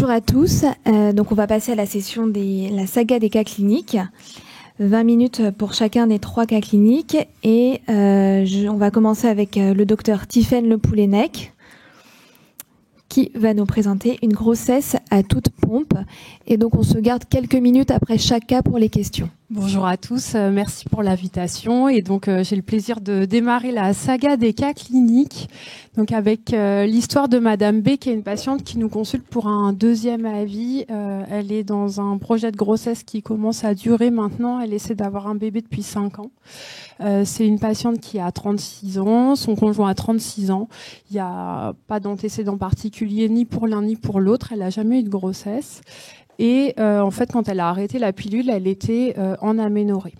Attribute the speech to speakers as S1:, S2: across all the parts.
S1: Bonjour à tous. Donc on va passer à la session la saga des cas cliniques. 20 minutes pour chacun des 3 cas cliniques. Et on va commencer avec le docteur Tiffaine Le Poulenec, qui va nous présenter une grossesse à toute pompe. Et donc on se garde quelques minutes après chaque cas pour les questions.
S2: Bonjour à tous, merci pour l'invitation. Et donc j'ai le plaisir de démarrer la saga des cas cliniques, donc avec l'histoire de Madame B, qui est une patiente qui nous consulte pour un deuxième avis. Elle est dans un projet de grossesse qui commence à durer maintenant. Elle essaie d'avoir un bébé depuis 5 ans. C'est une patiente qui a 36 ans, son conjoint a 36 ans. Il n'y a pas d'antécédent particulier ni pour l'un ni pour l'autre. Elle n'a jamais eu de grossesse. Et en fait, quand elle a arrêté la pilule, elle était en aménorrhée.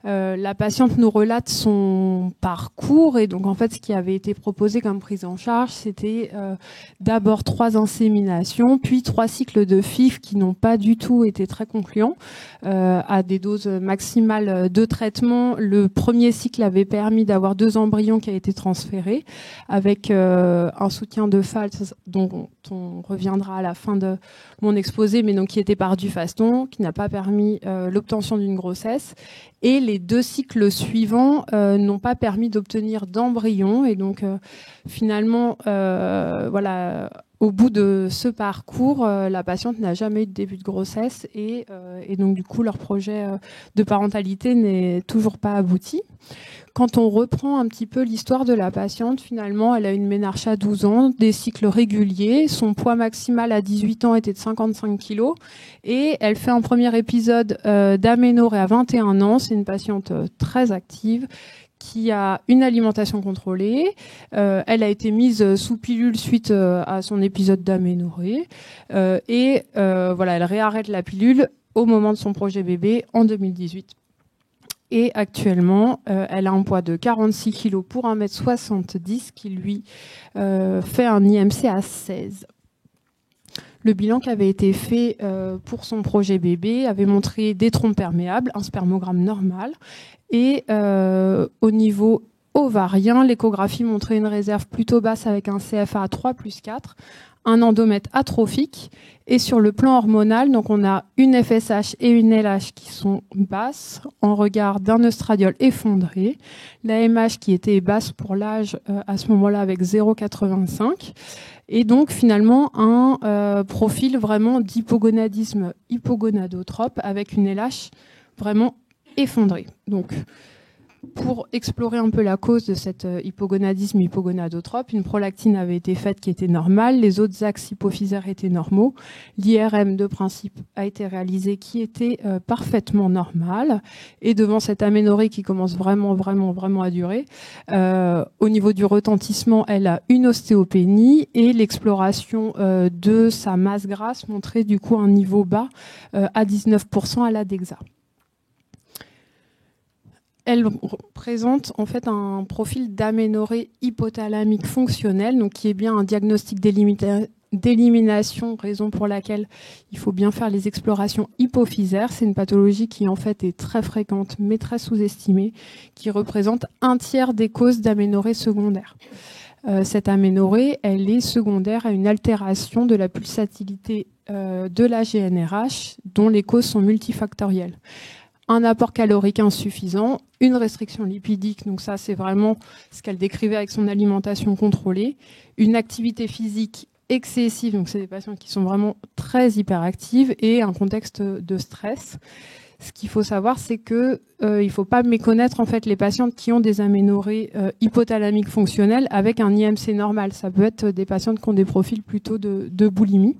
S2: La patiente nous relate son parcours et donc en fait ce qui avait été proposé comme prise en charge, c'était d'abord 3 inséminations, puis 3 cycles de FIV qui n'ont pas du tout été très concluants, à des doses maximales de traitement. Le premier cycle avait permis d'avoir 2 embryons qui a été transférés avec un soutien de FALS dont on reviendra à la fin de mon exposé, mais donc qui était par Dufaston, qui n'a pas permis l'obtention d'une grossesse. Et les 2 cycles suivants n'ont pas permis d'obtenir d'embryons. Et donc, finalement, voilà, au bout de ce parcours, la patiente n'a jamais eu de début de grossesse. Et donc, du coup, leur projet de parentalité n'est toujours pas abouti. Quand on reprend un petit peu l'histoire de la patiente, finalement, elle a une ménarche à 12 ans, des cycles réguliers. Son poids maximal à 18 ans était de 55 kg. Et elle fait un premier épisode d'aménorrhée à 21 ans. C'est une patiente très active qui a une alimentation contrôlée. Elle a été mise sous pilule suite à son épisode d'aménorrhée. Voilà, elle réarrête la pilule au moment de son projet bébé en 2018. Et actuellement, elle a un poids de 46 kg pour 1,70 m, qui lui fait un IMC à 16. Le bilan qui avait été fait pour son projet bébé avait montré des trompes perméables, un spermogramme normal. Et au niveau ovarien, l'échographie montrait une réserve plutôt basse avec un CFA à 3+4, un endomètre atrophique. Et sur le plan hormonal, donc on a une FSH et une LH qui sont basses en regard d'un œstradiol effondré, la MH qui était basse pour l'âge à ce moment-là avec 0,85, et donc finalement un profil vraiment d'hypogonadisme hypogonadotrope avec une LH vraiment effondrée. Donc, pour explorer un peu la cause de cet hypogonadisme hypogonadotrope, une prolactine avait été faite qui était normale, les autres axes hypophysaires étaient normaux, l'IRM de principe a été réalisé qui était parfaitement normal, et devant cette aménorrhée qui commence vraiment à durer, au niveau du retentissement, elle a une ostéopénie et l'exploration de sa masse grasse montrait du coup un niveau bas à 19% à la DEXA. Elle présente en fait un profil d'aménorrhée hypothalamique fonctionnelle, donc qui est bien un diagnostic d'élimination, raison pour laquelle il faut bien faire les explorations hypophysaires. C'est une pathologie qui en fait est très fréquente mais très sous-estimée, qui représente 1/3 des causes d'aménorrhée secondaire. Cette aménorrhée, elle est secondaire à une altération de la pulsatilité de la GNRH, dont les causes sont multifactorielles. Un apport calorique insuffisant, une restriction lipidique, donc ça c'est vraiment ce qu'elle décrivait avec son alimentation contrôlée, une activité physique excessive, donc c'est des patients qui sont vraiment très hyperactives, et un contexte de stress. Ce qu'il faut savoir, c'est que il faut pas méconnaître en fait les patientes qui ont des aménorrhées hypothalamiques fonctionnelles avec un IMC normal. Ça peut être des patientes qui ont des profils plutôt de boulimie.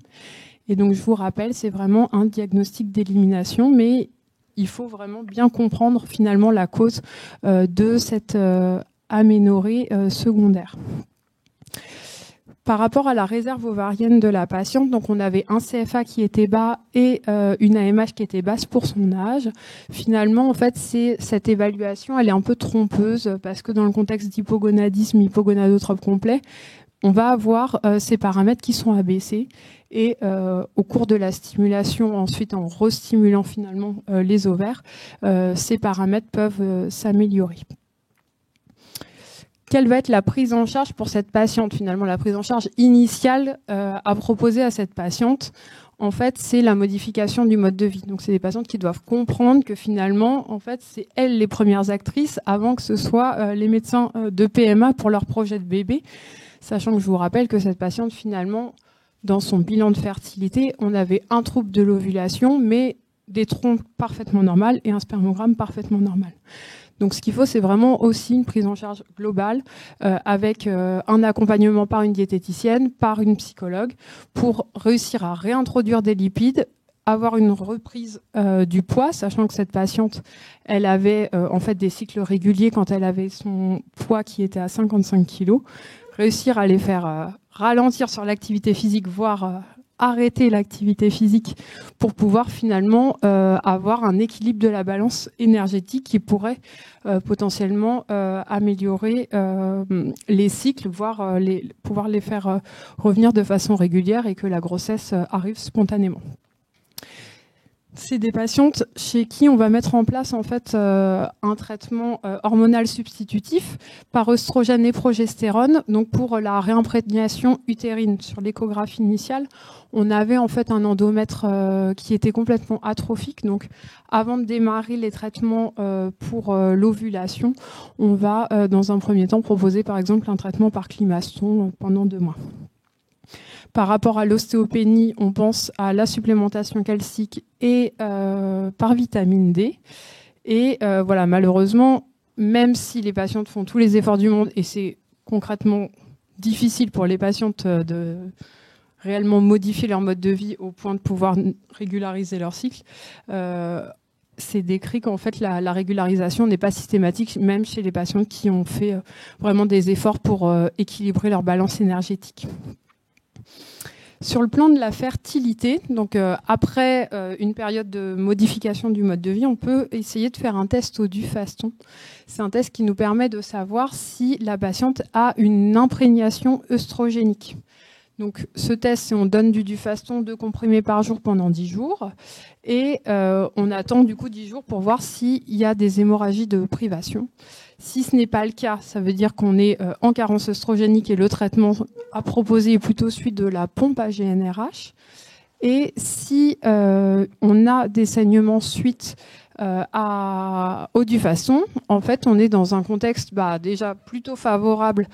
S2: Et donc je vous rappelle, c'est vraiment un diagnostic d'élimination, mais il faut vraiment bien comprendre finalement la cause de cette aménorrhée secondaire. Par rapport à la réserve ovarienne de la patiente, donc on avait un CFA qui était bas et une AMH qui était basse pour son âge. Finalement, en fait, cette évaluation, elle est un peu trompeuse parce que dans le contexte d'hypogonadisme hypogonadotrope complet, on va avoir ces paramètres qui sont abaissés. Et au cours de la stimulation, ensuite en restimulant finalement les ovaires, ces paramètres peuvent s'améliorer. quelle va être la prise en charge pour cette patiente? Finalement, la prise en charge initiale à proposer à cette patiente, en fait, c'est la modification du mode de vie. Donc, c'est des patientes qui doivent comprendre que finalement, en fait, c'est elles les premières actrices avant que ce soit les médecins de PMA pour leur projet de bébé. Sachant que je vous rappelle que cette patiente, finalement, dans son bilan de fertilité, on avait un trouble de l'ovulation, mais des trompes parfaitement normales et un spermogramme parfaitement normal. Donc ce qu'il faut, c'est vraiment aussi une prise en charge globale avec un accompagnement par une diététicienne, par une psychologue, pour réussir à réintroduire des lipides, avoir une reprise du poids, sachant que cette patiente, elle avait en fait des cycles réguliers quand elle avait son poids qui était à 55 kg, réussir à les faire ralentir sur l'activité physique, voire arrêter l'activité physique pour pouvoir finalement avoir un équilibre de la balance énergétique qui pourrait potentiellement améliorer les cycles, voire pouvoir les faire revenir de façon régulière et que la grossesse arrive spontanément. C'est des patientes chez qui on va mettre en place en fait un traitement hormonal substitutif par œstrogène et progestérone, donc pour la réimprégnation utérine. Sur l'échographie initiale, on avait en fait un endomètre qui était complètement atrophique. Donc, avant de démarrer les traitements pour l'ovulation, on va dans un premier temps proposer par exemple un traitement par climaston pendant 2 mois. Par rapport à l'ostéopénie, on pense à la supplémentation calcique et par vitamine D. Et voilà, malheureusement, même si les patientes font tous les efforts du monde, et c'est concrètement difficile pour les patientes de réellement modifier leur mode de vie au point de pouvoir régulariser leur cycle, c'est décrit qu'en fait la régularisation n'est pas systématique, même chez les patientes qui ont fait vraiment des efforts pour équilibrer leur balance énergétique. Sur le plan de la fertilité, donc après une période de modification du mode de vie, on peut essayer de faire un test au Dufaston. C'est un test qui nous permet de savoir si la patiente a une imprégnation œstrogénique. Donc ce test, c'est on donne du Dufaston 2 comprimés par jour pendant 10 jours et on attend du coup 10 jours pour voir s'il y a des hémorragies de privation. Si ce n'est pas le cas, ça veut dire qu'on est en carence œstrogénique et le traitement à proposer est plutôt celui de la pompe à GnRH. Et si on a des saignements suite au Dufaston, en fait, on est dans un contexte déjà plutôt favorable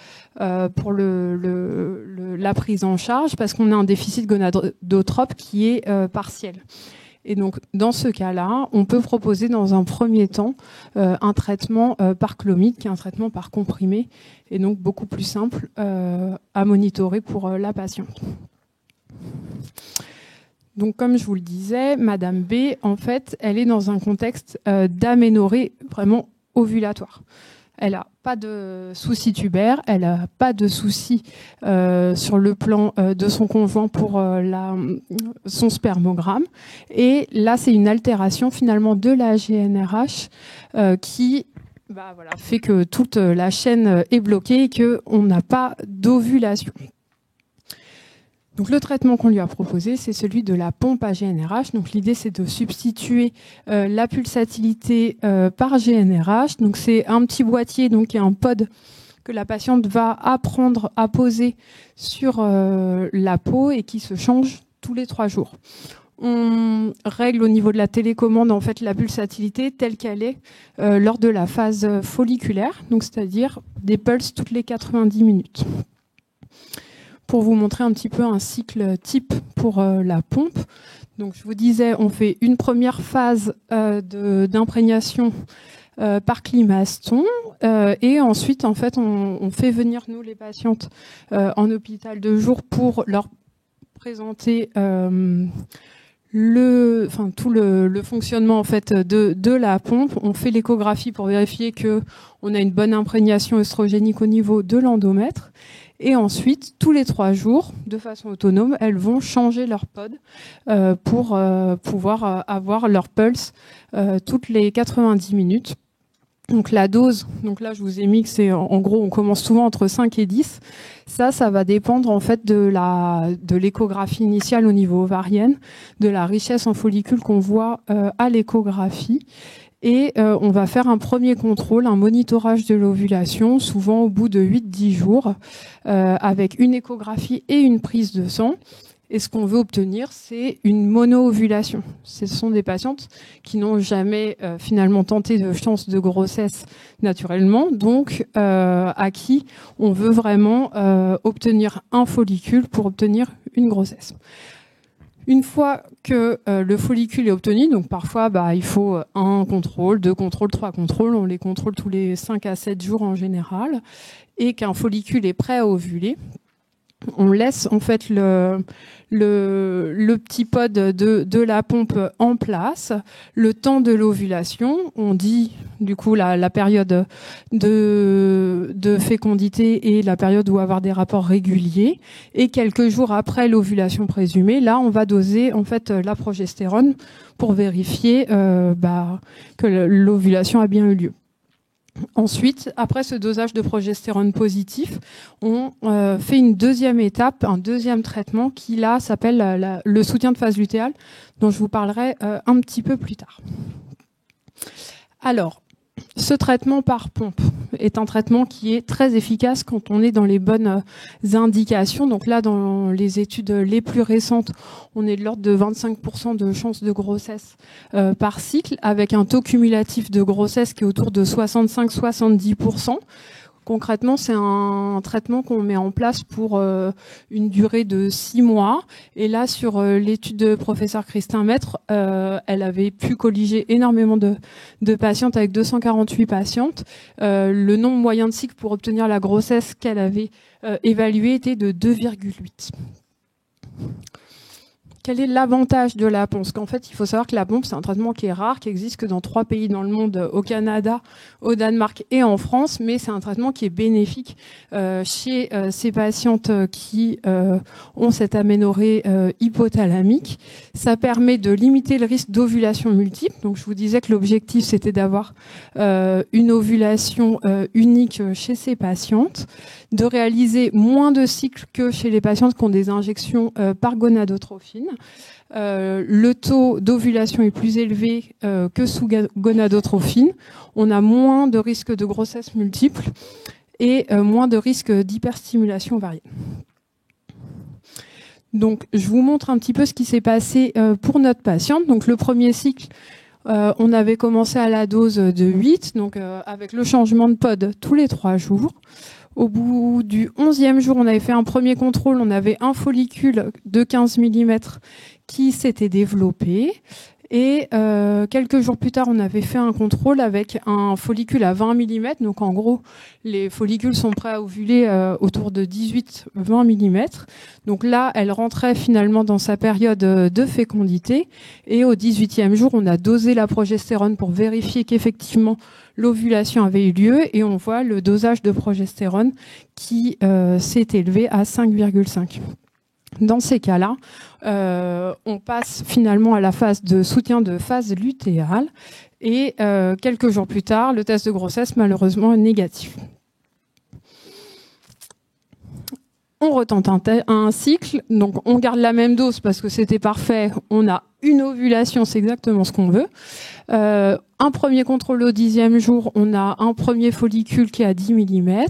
S2: pour la prise en charge parce qu'on a un déficit gonadotrope qui est partiel. Et donc, dans ce cas-là, on peut proposer dans un premier temps un traitement par clomide, qui est un traitement par comprimé, et donc beaucoup plus simple à monitorer pour la patiente. Donc, comme je vous le disais, Madame B, en fait, elle est dans un contexte d'aménorrhée vraiment ovulatoire. Elle n'a pas de soucis tubaires, elle n'a pas de soucis sur le plan de son conjoint pour son spermogramme. Et là, c'est une altération finalement de la GnRH qui fait que toute la chaîne est bloquée et qu'on n'a pas d'ovulation. Donc le traitement qu'on lui a proposé, c'est celui de la pompe à GnRH. Donc l'idée, c'est de substituer la pulsatilité par GnRH. Donc c'est un petit boîtier, donc il y a un pod que la patiente va apprendre à poser sur la peau et qui se change tous les 3 jours. On règle au niveau de la télécommande en fait la pulsatilité telle qu'elle est lors de la phase folliculaire, donc c'est-à-dire des pulses toutes les 90 minutes. Pour vous montrer un petit peu un cycle type pour la pompe. Donc, je vous disais, on fait une première phase d'imprégnation par climaston et ensuite, en fait, on fait venir, nous, les patientes en hôpital de jour pour leur présenter tout le fonctionnement en fait de la pompe. On fait l'échographie pour vérifier que on a une bonne imprégnation œstrogénique au niveau de l'endomètre. Et ensuite, tous les 3 jours, de façon autonome, elles vont changer leur pod pour pouvoir avoir leur pulse toutes les 90 minutes. Donc la dose, donc là je vous ai mis que c'est en gros on commence souvent entre 5 et 10. Ça va dépendre en fait de l'échographie initiale au niveau ovarien, de la richesse en follicules qu'on voit à l'échographie. Et on va faire un premier contrôle, un monitorage de l'ovulation, souvent au bout de 8-10 jours, avec une échographie et une prise de sang. Et ce qu'on veut obtenir, c'est une mono-ovulation. Ce sont des patientes qui n'ont jamais finalement tenté de chance de grossesse naturellement, donc à qui on veut vraiment obtenir un follicule pour obtenir une grossesse. Une fois que le follicule est obtenu, donc parfois il faut un contrôle, 2 contrôles, 3 contrôles, on les contrôle tous les 5 à 7 jours en général, et qu'un follicule est prêt à ovuler, on laisse en fait le petit pod de la pompe en place, le temps de l'ovulation, on dit du coup la période de fécondité et la période où on va avoir des rapports réguliers, et quelques jours après l'ovulation présumée, là on va doser en fait la progestérone pour vérifier que l'ovulation a bien eu lieu. Ensuite, après ce dosage de progestérone positif, on fait une deuxième étape, un deuxième traitement qui là s'appelle le soutien de phase lutéale, dont je vous parlerai un petit peu plus tard. Alors, ce traitement par pompe est un traitement qui est très efficace quand on est dans les bonnes indications. Donc là, dans les études les plus récentes, on est de l'ordre de 25% de chances de grossesse par cycle, avec un taux cumulatif de grossesse qui est autour de 65-70%. Concrètement, c'est un traitement qu'on met en place pour une durée de 6 mois. Et là, sur l'étude de professeur Christin Maître, elle avait pu colliger énormément de patientes avec 248 patientes. Le nombre moyen de cycles pour obtenir la grossesse qu'elle avait évalué était de 2,8. Quel est l'avantage de la pompe? Parce qu'en fait, il faut savoir que la pompe, c'est un traitement qui est rare, qui existe que dans 3 pays dans le monde, au Canada, au Danemark et en France, mais c'est un traitement qui est bénéfique chez ces patientes qui ont cette aménorrhée hypothalamique. Ça permet de limiter le risque d'ovulation multiple. Donc, je vous disais que l'objectif, c'était d'avoir une ovulation unique chez ces patientes, de réaliser moins de cycles que chez les patientes qui ont des injections par gonadotrophine. Le taux d'ovulation est plus élevé que sous gonadotrophine. On a moins de risque de grossesse multiple et moins de risque d'hyperstimulation ovarienne. Donc, je vous montre un petit peu ce qui s'est passé pour notre patiente. Donc, le premier cycle, on avait commencé à la dose de 8, donc avec le changement de pod tous les 3 jours. Au bout du 11e jour, on avait fait un premier contrôle. On avait un follicule de 15 mm qui s'était développé. Et quelques jours plus tard, on avait fait un contrôle avec un follicule à 20 mm. Donc en gros, les follicules sont prêts à ovuler autour de 18-20 mm. Donc là, elle rentrait finalement dans sa période de fécondité. Et au 18e jour, on a dosé la progestérone pour vérifier qu'effectivement l'ovulation avait eu lieu. Et on voit le dosage de progestérone qui s'est élevé à 5,5. Dans ces cas-là, on passe finalement à la phase de soutien de phase lutéale et quelques jours plus tard, le test de grossesse malheureusement est négatif. On retente un cycle, donc on garde la même dose parce que c'était parfait, on a une ovulation, c'est exactement ce qu'on veut. Un premier contrôle au 10e jour, on a un premier follicule qui est à 10 mm.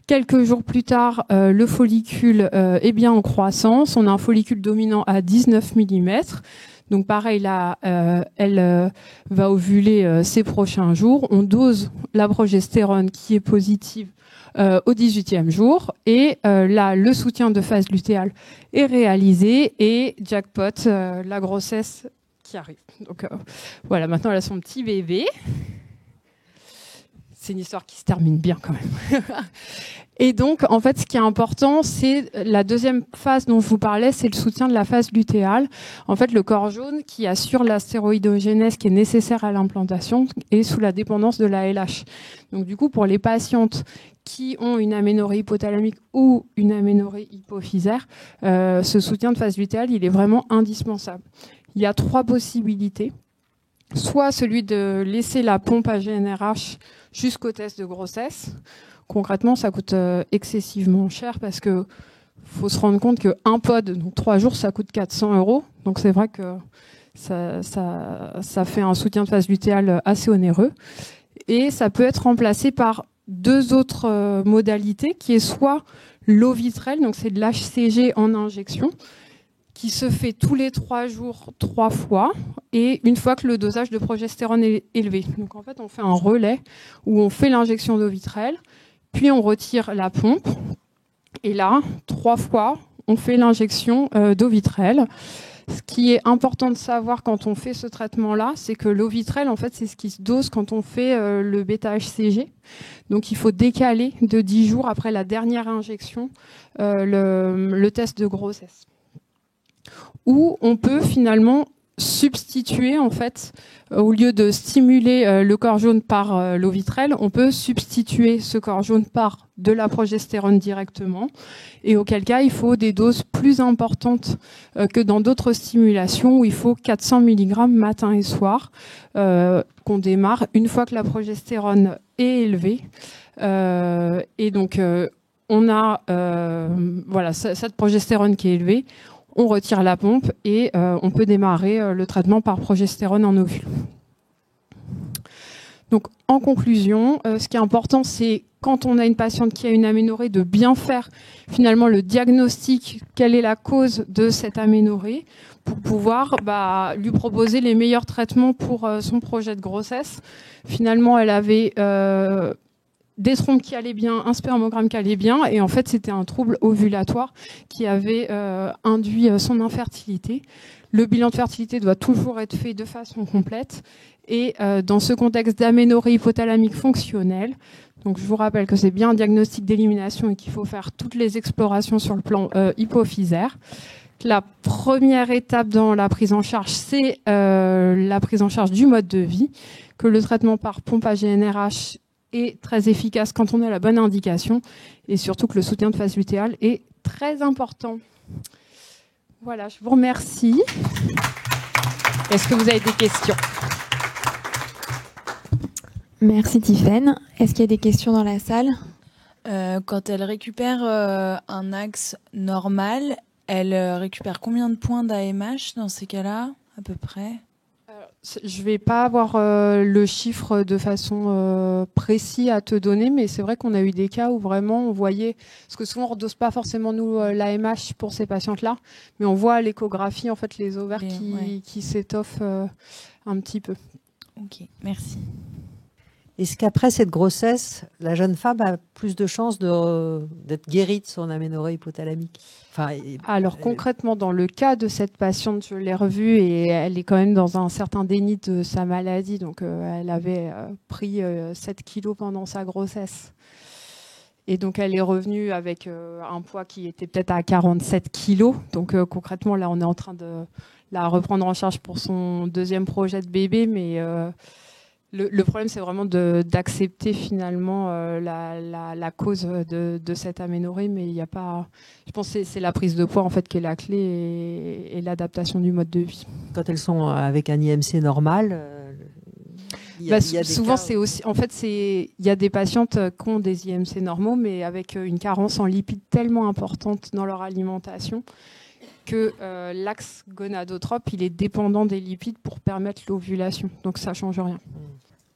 S2: Quelques jours plus tard, le follicule est bien en croissance. On a un follicule dominant à 19 mm. Donc pareil, là, elle va ovuler ces prochains jours. On dose la progestérone qui est positive au 18e jour. Et là, le soutien de phase lutéale est réalisé et jackpot, la grossesse qui arrive. Donc voilà, maintenant elle a son petit bébé. C'est une histoire qui se termine bien quand même. Et donc, en fait, ce qui est important, c'est la deuxième phase dont je vous parlais, c'est le soutien de la phase lutéale. En fait, le corps jaune qui assure la stéroïdogénèse qui est nécessaire à l'implantation est sous la dépendance de la LH. Donc, du coup, pour les patientes qui ont une aménorrhée hypothalamique ou une aménorrhée hypophysaire, ce soutien de phase lutéale, il est vraiment indispensable. Il y a 3 possibilités. Soit celui de laisser la pompe à GnRH jusqu'au test de grossesse. Concrètement, ça coûte excessivement cher parce que faut se rendre compte qu'un pod, donc 3 jours, ça coûte 400 €. Donc c'est vrai que ça fait un soutien de phase lutéale assez onéreux. Et ça peut être remplacé par deux autres modalités, qui est soit l'Ovitrel, donc c'est de l'HCG en injection, qui se fait tous les 3 jours, 3 fois, et une fois que le dosage de progestérone est élevé. Donc en fait, on fait un relais où on fait l'injection d'Ovitrel, puis on retire la pompe, et là, 3 fois, on fait l'injection d'Ovitrel. Ce qui est important de savoir quand on fait ce traitement-là, c'est que l'Ovitrel, en fait, c'est ce qui se dose quand on fait le bêta-HCG. Donc, il faut décaler de 10 jours après la dernière injection le test de grossesse. Ou on peut finalement substituer, en fait, au lieu de stimuler le corps jaune par l'Ovitrel, on peut substituer ce corps jaune par de la progestérone directement, et auquel cas il faut des doses plus importantes que dans d'autres stimulations où il faut 400 mg matin et soir, qu'on démarre une fois que la progestérone est élevée. Et donc on a voilà, cette progestérone qui est élevée, on retire la pompe et on peut démarrer le traitement par progestérone en ovule. Donc, en conclusion, ce qui est important, c'est quand on a une patiente qui a une aménorrhée, de bien faire finalement le diagnostic, quelle est la cause de cette aménorrhée, pour pouvoir lui proposer les meilleurs traitements pour son projet de grossesse. Finalement, elle avait des trompes qui allaient bien, un spermogramme qui allait bien, et en fait, c'était un trouble ovulatoire qui avait induit son infertilité. Le bilan de fertilité doit toujours être fait de façon complète. Et dans ce contexte d'aménorrhée hypothalamique fonctionnelle, donc je vous rappelle que c'est bien un diagnostic d'élimination et qu'il faut faire toutes les explorations sur le plan hypophysaire. La première étape dans la prise en charge, c'est la prise en charge du mode de vie, que le traitement par pompe à GnRH est très efficace quand on a la bonne indication, et surtout que le soutien de phase lutéale est très important. Voilà, je vous remercie. Est-ce que vous avez des questions ?
S1: Merci Tiffaine. Est-ce qu'il y a des questions dans la salle ?
S3: Quand elle récupère un axe normal, elle récupère combien de points d'AMH dans ces cas-là, à peu près ?
S2: Je ne vais pas avoir le chiffre de façon précise à te donner, mais c'est vrai qu'on a eu des cas où vraiment on voyait, parce que souvent on ne redose pas forcément nous l'AMH pour ces patientes-là, mais on voit à l'échographie en fait les ovaires qui s'étoffent un petit peu.
S3: Ok, merci.
S4: Est-ce qu'après cette grossesse, la jeune femme a plus de chances d'être guérie de son aménorrhée hypothalamique ?
S2: Alors concrètement, dans le cas de cette patiente, je l'ai revue et elle est quand même dans un certain déni de sa maladie. Donc elle avait pris 7 kilos pendant sa grossesse. Et donc elle est revenue avec un poids qui était peut-être à 47 kilos. Donc concrètement, là, on est en train de la reprendre en charge pour son deuxième projet de bébé, mais... Le problème, c'est vraiment d'accepter finalement la cause de cette aménorrhée, mais il n'y a pas. Je pense que c'est la prise de poids en fait qui est la clé et l'adaptation du mode de vie.
S4: Quand elles sont avec un IMC normal,
S2: souvent c'est aussi. En fait, il y a des patientes qui ont des IMC normaux, mais avec une carence en lipides tellement importante dans leur alimentation que l'axe gonadotrope, il est dépendant des lipides pour permettre l'ovulation. Donc ça ne change rien.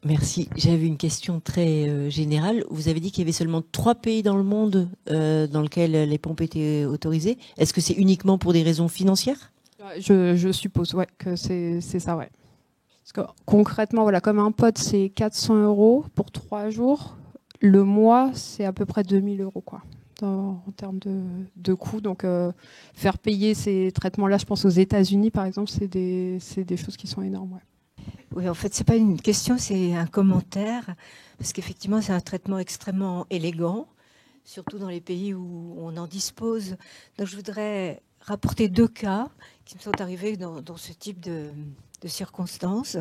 S5: Merci. J'avais une question très générale. Vous avez dit qu'il y avait seulement 3 pays dans le monde dans lesquels les pompes étaient autorisées. Est-ce que c'est uniquement pour des raisons financières ?
S2: Je suppose que c'est ça, ouais. Parce que, concrètement, voilà, comme un pod, c'est 400 € pour 3 jours. Le mois, c'est à peu près 2000 € quoi, en termes de coûts. Donc, faire payer ces traitements-là, je pense aux États-Unis, par exemple, c'est des choses qui sont énormes, ouais.
S6: Oui, en fait, c'est pas une question, c'est un commentaire, parce qu'effectivement, c'est un traitement extrêmement élégant, surtout dans les pays où on en dispose. Donc, je voudrais rapporter 2 cas qui me sont arrivés dans ce type de circonstances.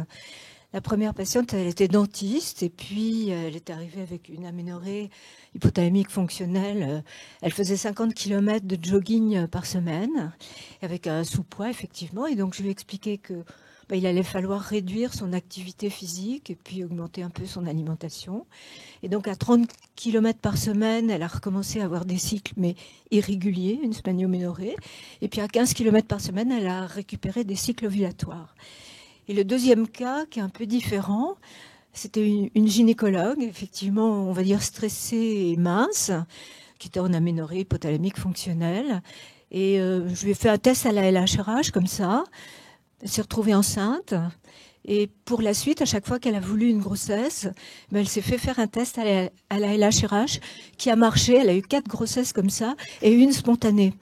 S6: La première patiente, elle était dentiste, et puis elle est arrivée avec une aménorrhée hypothalamique fonctionnelle. Elle faisait 50 km de jogging par semaine, avec un sous-poids, effectivement, et donc je lui ai expliqué que il allait falloir réduire son activité physique et puis augmenter un peu son alimentation. Et donc à 30 km par semaine, elle a recommencé à avoir des cycles, mais irréguliers, une spanioménorrhée. Et puis à 15 km par semaine, elle a récupéré des cycles ovulatoires. Et le deuxième cas, qui est un peu différent, c'était une gynécologue, effectivement, on va dire stressée et mince, qui était en aménorrhée hypothalamique fonctionnelle. Et je lui ai fait un test à la LHRH, comme ça. Elle s'est retrouvée enceinte. Et pour la suite, à chaque fois qu'elle a voulu une grossesse, elle s'est fait faire un test à la LHRH qui a marché. Elle a eu 4 grossesses comme ça et une spontanée.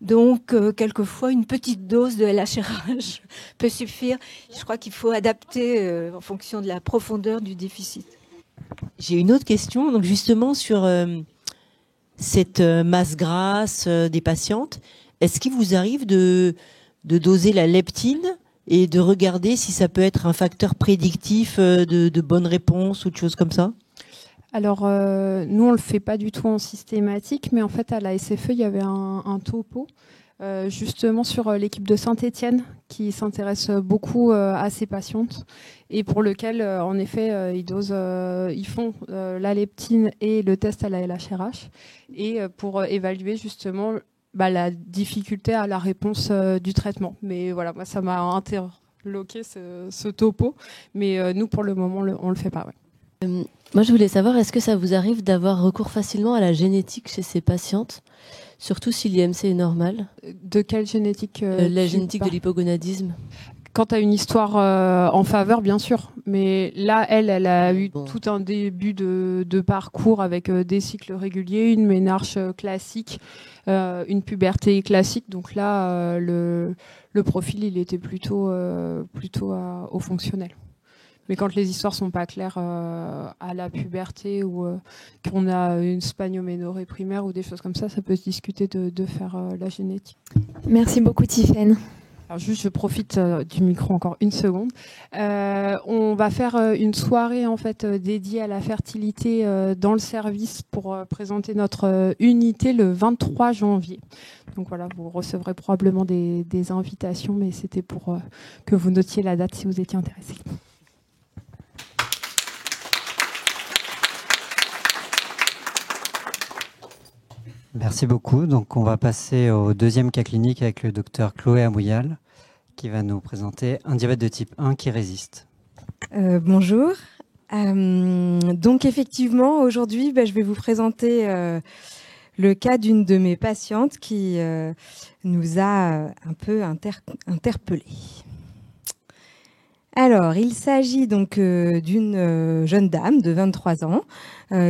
S6: Donc, quelquefois, une petite dose de LHRH peut suffire. Je crois qu'il faut adapter en fonction de la profondeur du déficit.
S5: J'ai une autre question, donc justement sur cette masse grasse des patientes. Est-ce qu'il vous arrive de doser la leptine et de regarder si ça peut être un facteur prédictif de bonne réponse ou de choses comme ça?
S2: Alors, nous, on le fait pas du tout en systématique, mais en fait, à la SFE, il y avait un topo justement sur l'équipe de Saint-Étienne qui s'intéresse beaucoup à ces patientes et pour lequel, en effet, ils font la leptine et le test à la LHRH et pour évaluer justement la difficulté à la réponse du traitement. Mais voilà, moi, ça m'a interloqué ce topo, mais nous, pour le moment, on le fait pas. Ouais.
S7: Moi, je voulais savoir, est-ce que ça vous arrive d'avoir recours facilement à la génétique chez ces patientes, surtout si l'IMC est normal?
S2: De quelle génétique
S7: La génétique de l'hypogonadisme.
S2: Quand tu as une histoire en faveur, bien sûr. Mais là, elle a eu tout un début de parcours avec des cycles réguliers, une ménarche classique, une puberté classique. Donc là, le profil, il était plutôt au fonctionnel. Mais quand les histoires sont pas claires à la puberté ou qu'on a une spanioménorrhée primaire ou des choses comme ça peut se discuter de faire la génétique.
S1: Merci beaucoup, Tiffaine.
S2: Alors juste, je profite du micro encore une seconde. On va faire une soirée en fait dédiée à la fertilité dans le service pour présenter notre unité le 23 janvier. Donc voilà, vous recevrez probablement des invitations, mais c'était pour que vous notiez la date si vous étiez intéressés.
S8: Merci beaucoup. Donc, on va passer au deuxième cas clinique avec le docteur Chloé Amouyal qui va nous présenter un diabète de type 1 qui résiste.
S9: Bonjour. Donc, effectivement, aujourd'hui, je vais vous présenter le cas d'une de mes patientes qui nous a un peu interpellés. Alors, il s'agit donc d'une jeune dame de 23 ans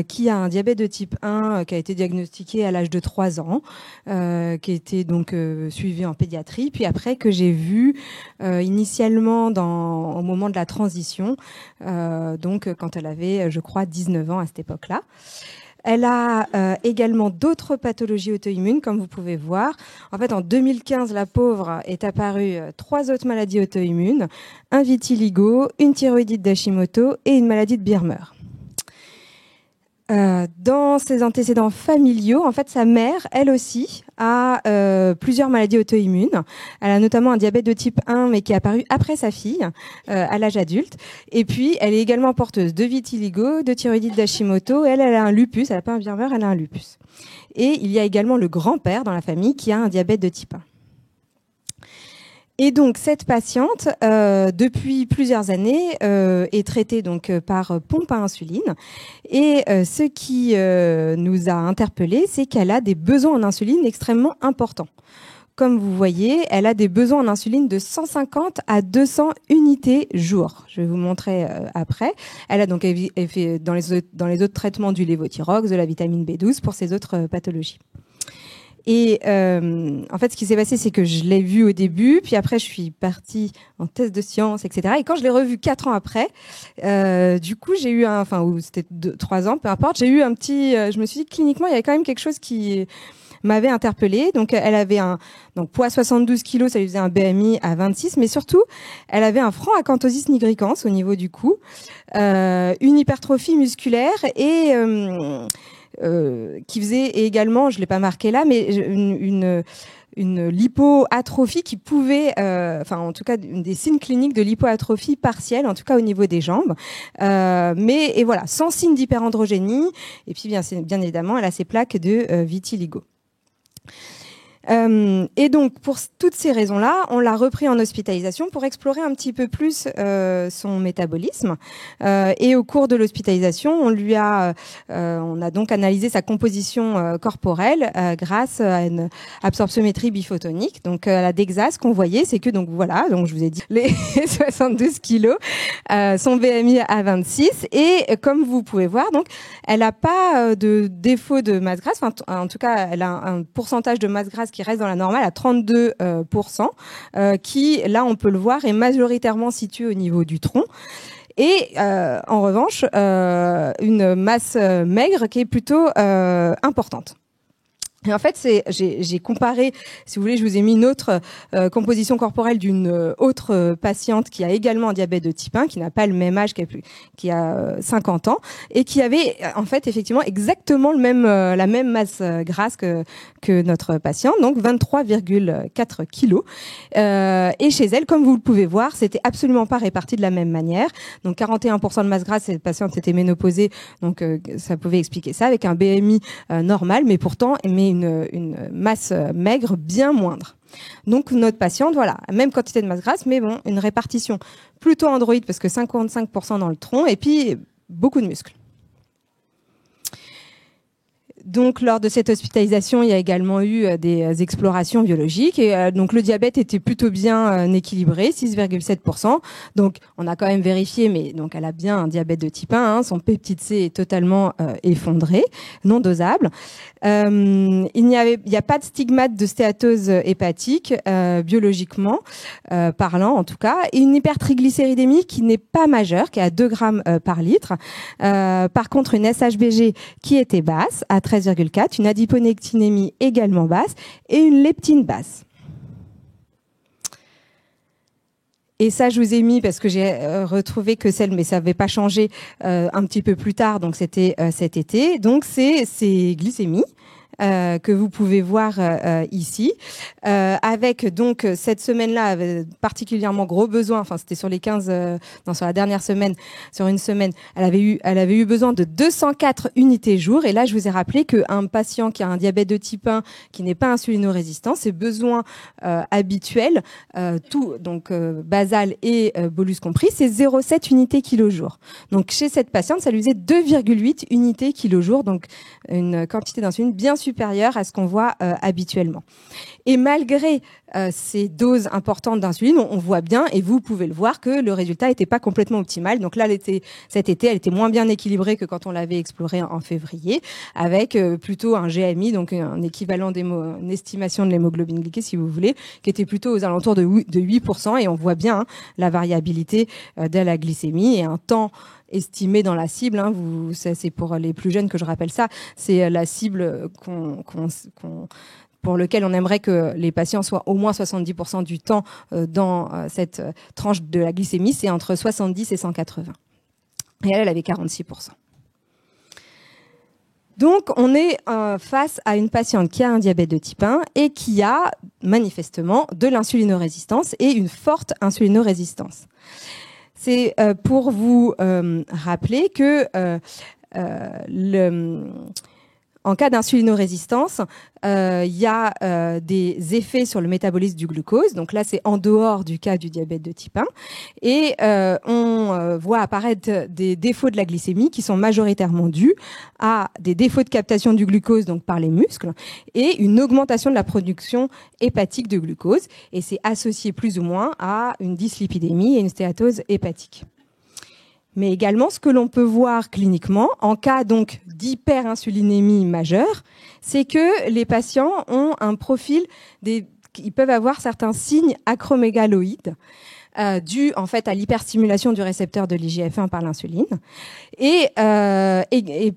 S9: qui a un diabète de type 1 qui a été diagnostiqué à l'âge de 3 ans, qui a été donc suivi en pédiatrie, puis après que j'ai vu initialement au moment de la transition, donc quand elle avait, je crois, 19 ans à cette époque-là. Elle a également d'autres pathologies auto-immunes, comme vous pouvez voir. En fait, en 2015, la pauvre est apparue 3 autres maladies auto-immunes, un vitiligo, une thyroïdite d'Hashimoto et une maladie de Birmer. Dans ses antécédents familiaux, en fait, sa mère, elle aussi, a plusieurs maladies auto-immunes. Elle a notamment un diabète de type 1, mais qui est apparu après sa fille, à l'âge adulte. Et puis, elle est également porteuse de vitiligo, de thyroïdite d'Hashimoto. Elle a un lupus. Elle n'a pas un Birmer, elle a un lupus. Et il y a également le grand-père dans la famille qui a un diabète de type 1. Et donc cette patiente, depuis plusieurs années, est traitée donc par pompe à insuline. Et ce qui nous a interpellés, c'est qu'elle a des besoins en insuline extrêmement importants. Comme vous voyez, elle a des besoins en insuline de 150 à 200 unités jour. Je vais vous montrer après. Elle a donc fait dans les autres traitements du lévothyrox, de la vitamine B12 pour ses autres pathologies. Et en fait, ce qui s'est passé, c'est que je l'ai vue au début, puis après, je suis partie en test de science, etc. Et quand je l'ai revue 4 ans après, du coup, j'ai eu ou c'était 3 ans, peu importe, j'ai eu un petit... je me suis dit que cliniquement, il y avait quand même quelque chose qui m'avait interpellée. Donc, elle avait poids 72 kilos, ça lui faisait un BMI à 26, mais surtout, elle avait un franc acanthosis nigricans au niveau du cou, une hypertrophie musculaire et... qui faisait également, je l'ai pas marqué là, mais une lipoatrophie qui pouvait, en tout cas des signes cliniques de lipoatrophie partielle, en tout cas au niveau des jambes, et voilà, sans signe d'hyperandrogénie. Et puis bien évidemment, elle a ses plaques de vitiligo. Et donc, pour toutes ces raisons-là, on l'a repris en hospitalisation pour explorer un petit peu plus son métabolisme. Et au cours de l'hospitalisation, on a donc analysé sa composition corporelle grâce à une absorptiométrie biphotonique. Donc, la DEXA, ce qu'on voyait, c'est que donc je vous ai dit les 72 kilos, son BMI à 26, et comme vous pouvez voir, donc, elle n'a pas de défaut de masse grasse. Enfin, en tout cas, elle a un pourcentage de masse grasse qui reste dans la normale à 32%, qui, là, on peut le voir, est majoritairement situé au niveau du tronc. Et en revanche, une masse maigre qui est plutôt importante. Et en fait, j'ai comparé, si vous voulez, je vous ai mis une autre composition corporelle d'une autre patiente qui a également un diabète de type 1, qui n'a pas le même âge, qui a 50 ans, et qui avait en fait effectivement exactement la même masse grasse que notre patiente, donc 23,4 kilos. Et chez elle, comme vous le pouvez voir, c'était absolument pas réparti de la même manière. Donc 41% de masse grasse, cette patiente était ménopausée, donc ça pouvait expliquer ça, avec un BMI normal, mais une masse maigre bien moindre. Donc notre patiente, voilà, même quantité de masse grasse, mais bon, une répartition plutôt androïde parce que 55% dans le tronc et puis beaucoup de muscles. Donc, lors de cette hospitalisation, il y a également eu des explorations biologiques et donc le diabète était plutôt bien équilibré, 6,7%. Donc, on a quand même vérifié, mais donc elle a bien un diabète de type 1. Son peptide C est totalement effondré, non dosable. Il n'y a pas de stigmate de stéatose hépatique biologiquement parlant en tout cas, et une hypertriglycéridémie qui n'est pas majeure, qui est à 2 grammes par litre. Par contre, une SHBG qui était basse à 13,4, une adiponectinémie également basse et une leptine basse. Et ça, je vous ai mis parce que j'ai retrouvé que mais ça n'avait pas changé un petit peu plus tard, donc c'était cet été. Donc c'est ces glycémies que vous pouvez voir ici, avec donc cette semaine-là particulièrement gros besoin. Enfin, c'était sur les 15, sur la dernière semaine, sur une semaine, elle avait eu besoin de 204 unités jour. Et là, je vous ai rappelé qu'un patient qui a un diabète de type 1, qui n'est pas insulino-résistant, ses besoins habituels, tout donc basal et bolus compris, c'est 0,7 unités kilo-jour. Donc chez cette patiente, ça lui faisait 2,8 unités kilo-jour, donc une quantité d'insuline bien supérieure à ce qu'on voit habituellement. Et malgré ces doses importantes d'insuline, on voit bien, et vous pouvez le voir, que le résultat n'était pas complètement optimal. Donc là, cet été, elle était moins bien équilibrée que quand on l'avait explorée en février, avec plutôt un GMI, donc un équivalent une estimation de l'hémoglobine glyquée, si vous voulez, qui était plutôt aux alentours de 8%, et on voit bien la variabilité de la glycémie et un temps estimé dans la cible, c'est pour les plus jeunes que je rappelle ça, c'est la cible pour lequel on aimerait que les patients soient au moins 70% du temps dans cette tranche de la glycémie, c'est entre 70 et 180. Et elle avait 46%. Donc, on est face à une patiente qui a un diabète de type 1 et qui a manifestement de l'insulinorésistance et une forte insulinorésistance. C'est pour vous rappeler que en cas d'insulinorésistance, il y a des effets sur le métabolisme du glucose. Donc là, c'est en dehors du cas du diabète de type 1. Et on voit apparaître des défauts de la glycémie qui sont majoritairement dus à des défauts de captation du glucose, donc par les muscles, et une augmentation de la production hépatique de glucose. Et c'est associé plus ou moins à une dyslipidémie et une stéatose hépatique. Mais également, ce que l'on peut voir cliniquement, en cas donc d'hyperinsulinémie majeure, c'est que les patients ont un profil, ils peuvent avoir certains signes acromégaloïdes, dus en fait à l'hyperstimulation du récepteur de l'IGF-1 par l'insuline. Et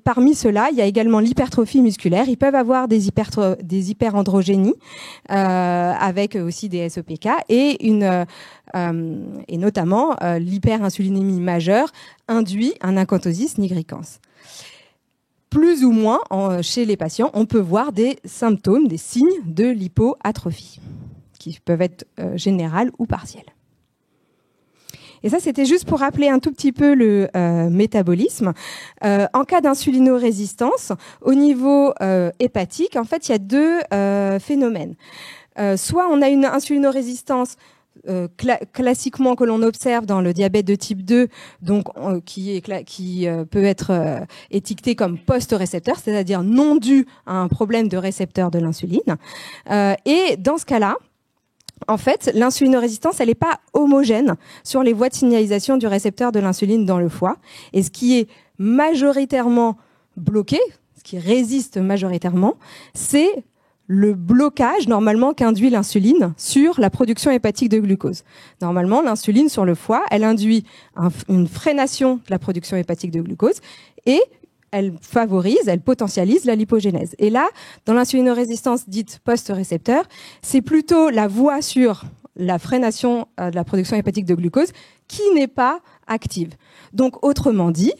S9: parmi ceux-là, il y a également l'hypertrophie musculaire. Ils peuvent avoir des hyperandrogénies, avec aussi des SOPK, et notamment l'hyperinsulinémie majeure induit un acanthosis nigricans. plus ou moins, chez les patients, on peut voir des symptômes, des signes de lipoatrophie, qui peuvent être générales ou partielles. Et ça, c'était juste pour rappeler un tout petit peu le métabolisme. En cas d'insulinorésistance, au niveau hépatique, en fait, il y a deux phénomènes. Soit on a une insulinorésistance classiquement que l'on observe dans le diabète de type 2, donc qui peut être étiqueté comme post-récepteur, c'est-à-dire non dû à un problème de récepteur de l'insuline. Et dans ce cas-là, en fait, l'insulinorésistance, elle n'est pas homogène sur les voies de signalisation du récepteur de l'insuline dans le foie. Et ce qui est majoritairement bloqué, ce qui résiste majoritairement, c'est le blocage, normalement, qu'induit l'insuline sur la production hépatique de glucose. Normalement, l'insuline sur le foie, elle induit une freination de la production hépatique de glucose et elle favorise, elle potentialise la lipogénèse. Et là, dans l'insulinorésistance dite post-récepteur, c'est plutôt la voie sur la freination de la production hépatique de glucose qui n'est pas active. Donc, autrement dit,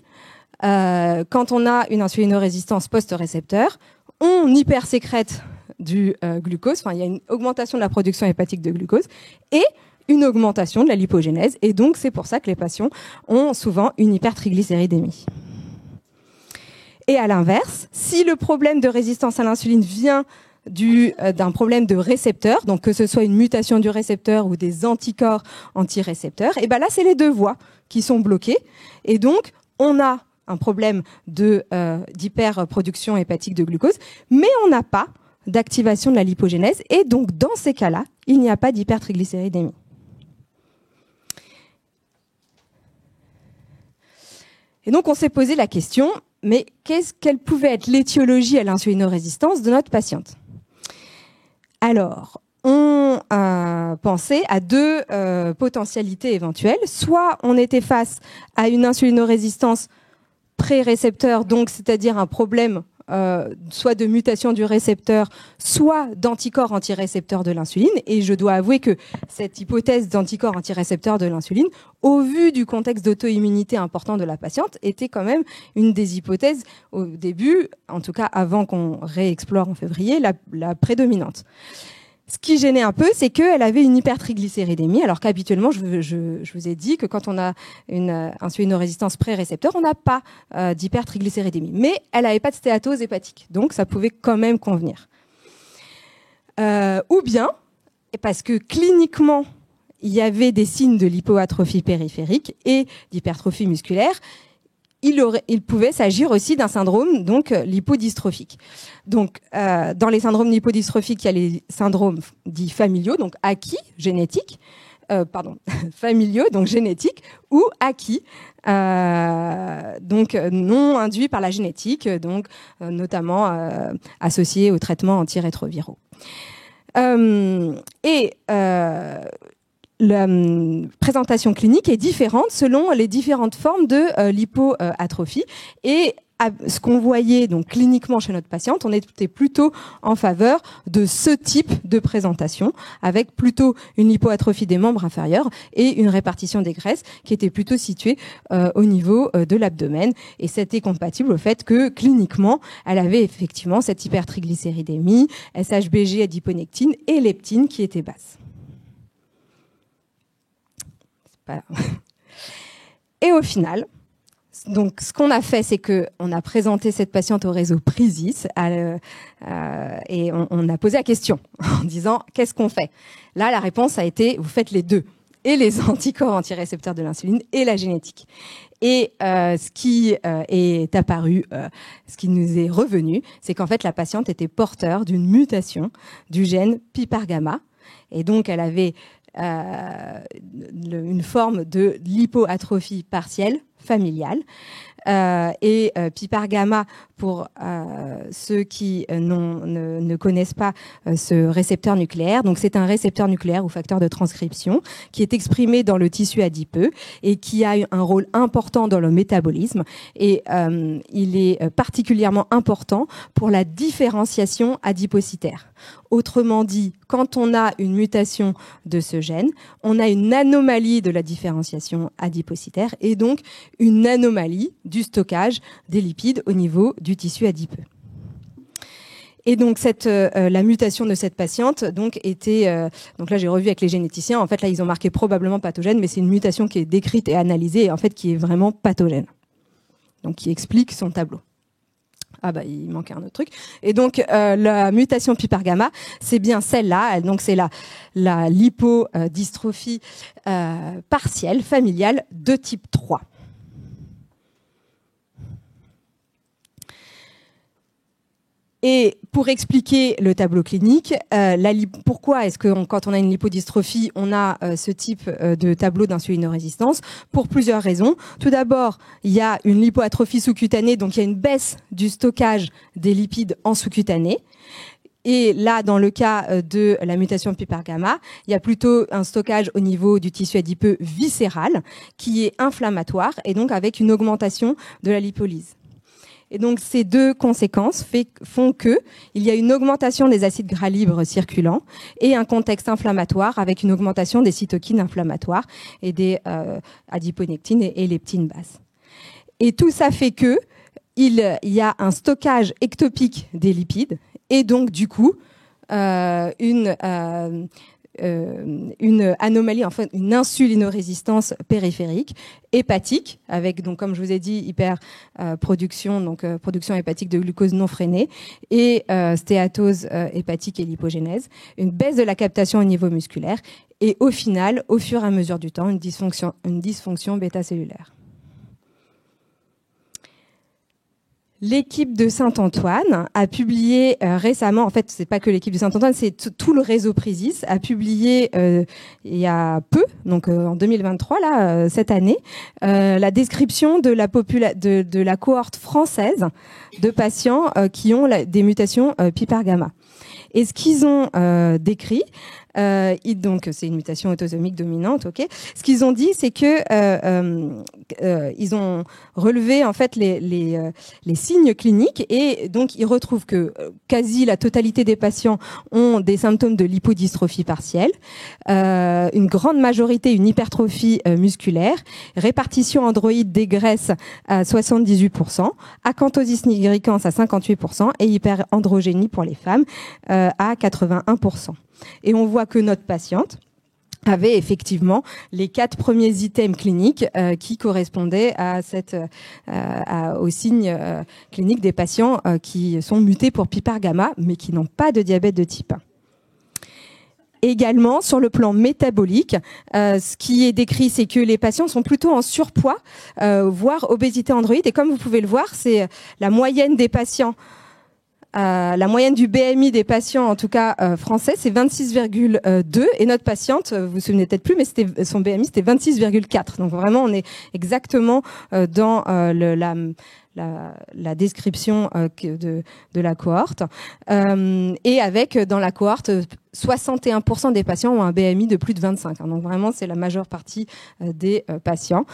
S9: quand on a une insulinorésistance post-récepteur, on hypersécrète du glucose, enfin, il y a une augmentation de la production hépatique de glucose et une augmentation de la lipogénèse. Et donc, c'est pour ça que les patients ont souvent une hypertriglycéridémie. Et à l'inverse, si le problème de résistance à l'insuline vient d'un problème de récepteur, donc que ce soit une mutation du récepteur ou des anticorps anti-récepteurs, et ben là, c'est les deux voies qui sont bloquées. Et donc, on a un problème d'hyperproduction hépatique de glucose, mais on n'a pas d'activation de la lipogénèse. Et donc, dans ces cas-là, il n'y a pas d'hypertriglycéridémie. Et donc, on s'est posé la question, mais quelle pouvait être l'étiologie à l'insulinorésistance de notre patiente? Alors, on pensait à deux potentialités éventuelles. Soit on était face à une insulinorésistance pré-récepteur, donc c'est-à-dire un problème soit de mutation du récepteur, soit d'anticorps antirécepteurs de l'insuline. Et je dois avouer que cette hypothèse d'anticorps antirécepteurs de l'insuline, au vu du contexte d'auto-immunité important de la patiente, était quand même une des hypothèses au début, en tout cas avant qu'on réexplore en février, la prédominante. Ce qui gênait un peu, c'est qu'elle avait une hypertriglycéridémie, alors qu'habituellement, je vous ai dit que quand on a une insulinorésistance pré-récepteur, on n'a pas d'hypertriglycéridémie. Mais elle n'avait pas de stéatose hépatique, donc ça pouvait quand même convenir. Ou bien, parce que cliniquement, il y avait des signes de lipoatrophie périphérique et d'hypertrophie musculaire, il pouvait s'agir aussi d'un syndrome donc lipodystrophique. Donc, dans les syndromes lipodystrophiques, il y a les syndromes dits familiaux, donc acquis, génétiques, familiaux, donc génétiques, ou acquis, donc non induits par la génétique, donc notamment associés aux traitements antirétroviraux. La présentation clinique est différente selon les différentes formes de lipoatrophie. Et ce qu'on voyait donc cliniquement chez notre patiente, on était plutôt en faveur de ce type de présentation, avec plutôt une lipoatrophie des membres inférieurs et une répartition des graisses qui était plutôt située au niveau de l'abdomen. Et c'était compatible au fait que cliniquement, elle avait effectivement cette hypertriglycéridémie, SHBG, adiponectine et leptine qui étaient basses. Et au final, donc ce qu'on a fait, c'est que on a présenté cette patiente au réseau Prisis et on a posé la question en disant qu'est-ce qu'on fait. Là, la réponse a été vous faites les deux, et les anticorps antirécepteurs de l'insuline et la génétique. Et ce qui est apparu, ce qui nous est revenu, c'est qu'en fait la patiente était porteur d'une mutation du gène PPAR-gamma, et donc elle avait une forme de lipoatrophie partielle familiale. Et PPAR-gamma, pour ceux qui ne connaissent pas ce récepteur nucléaire, donc c'est un récepteur nucléaire ou facteur de transcription qui est exprimé dans le tissu adipeux et qui a un rôle important dans le métabolisme. Et il est particulièrement important pour la différenciation adipocytaire. Autrement dit, quand on a une mutation de ce gène, on a une anomalie de la différenciation adipocytaire et donc une anomalie du stockage des lipides au niveau du tissu adipeux. Et donc la mutation de cette patiente donc était donc là j'ai revu avec les généticiens, en fait là ils ont marqué probablement pathogène, mais c'est une mutation qui est décrite et analysée et en fait qui est vraiment pathogène. Donc qui explique son tableau. Ah bah il manquait un autre truc. Et donc la mutation pipergamma, c'est bien celle-là. Donc c'est la lipodystrophie partielle familiale de type 3. Et pour expliquer le tableau clinique, pourquoi est-ce que quand on a une lipodystrophie, on a ce type de tableau d'insulinorésistance? Pour plusieurs raisons. Tout d'abord, il y a une lipoatrophie sous-cutanée, donc il y a une baisse du stockage des lipides en sous-cutané. Et là, dans le cas de la mutation pipergamma, il y a plutôt un stockage au niveau du tissu adipeux viscéral qui est inflammatoire et donc avec une augmentation de la lipolyse. Et donc ces deux conséquences font que il y a une augmentation des acides gras libres circulants et un contexte inflammatoire avec une augmentation des cytokines inflammatoires et des adiponectines et leptines basses. Et tout ça fait que il y a un stockage ectopique des lipides et donc du coup une anomalie, enfin une insulinorésistance périphérique, hépatique, avec donc comme je vous ai dit hyperproduction, donc production hépatique de glucose non freinée et stéatose hépatique et lipogénèse, une baisse de la captation au niveau musculaire et au final, au fur et à mesure du temps, une dysfonction bêta-cellulaire. L'équipe de Saint-Antoine a publié récemment, en fait, c'est pas que l'équipe de Saint-Antoine, c'est tout le réseau Prisis, a publié il y a peu, donc en 2023, là, cette année, la description de la cohorte française de patients qui ont des mutations pipergamma. Et ce qu'ils ont décrit, donc c'est une mutation autosomique dominante, ok. Ce qu'ils ont dit, c'est que ils ont relevé en fait les signes cliniques et donc ils retrouvent que quasi la totalité des patients ont des symptômes de lipodystrophie partielle, une grande majorité une hypertrophie musculaire, répartition androïde des graisses à 78%, acanthosis nigricans à 58% et hyperandrogénie pour les femmes à 81%. Et on voit que notre patiente avait effectivement les 4 premiers items cliniques qui correspondaient aux signes cliniques des patients qui sont mutés pour pipergamma mais qui n'ont pas de diabète de type 1. Également, sur le plan métabolique, ce qui est décrit, c'est que les patients sont plutôt en surpoids, voire obésité androïde. Et comme vous pouvez le voir, c'est la moyenne des patients. La moyenne du BMI des patients, en tout cas français, c'est 26,2 et notre patiente, vous vous souvenez peut-être plus, mais son BMI c'était 26,4. Donc vraiment, on est exactement dans la description de la cohorte et avec dans la cohorte 61% des patients ont un BMI de plus de 25. Donc vraiment, c'est la majeure partie des patients.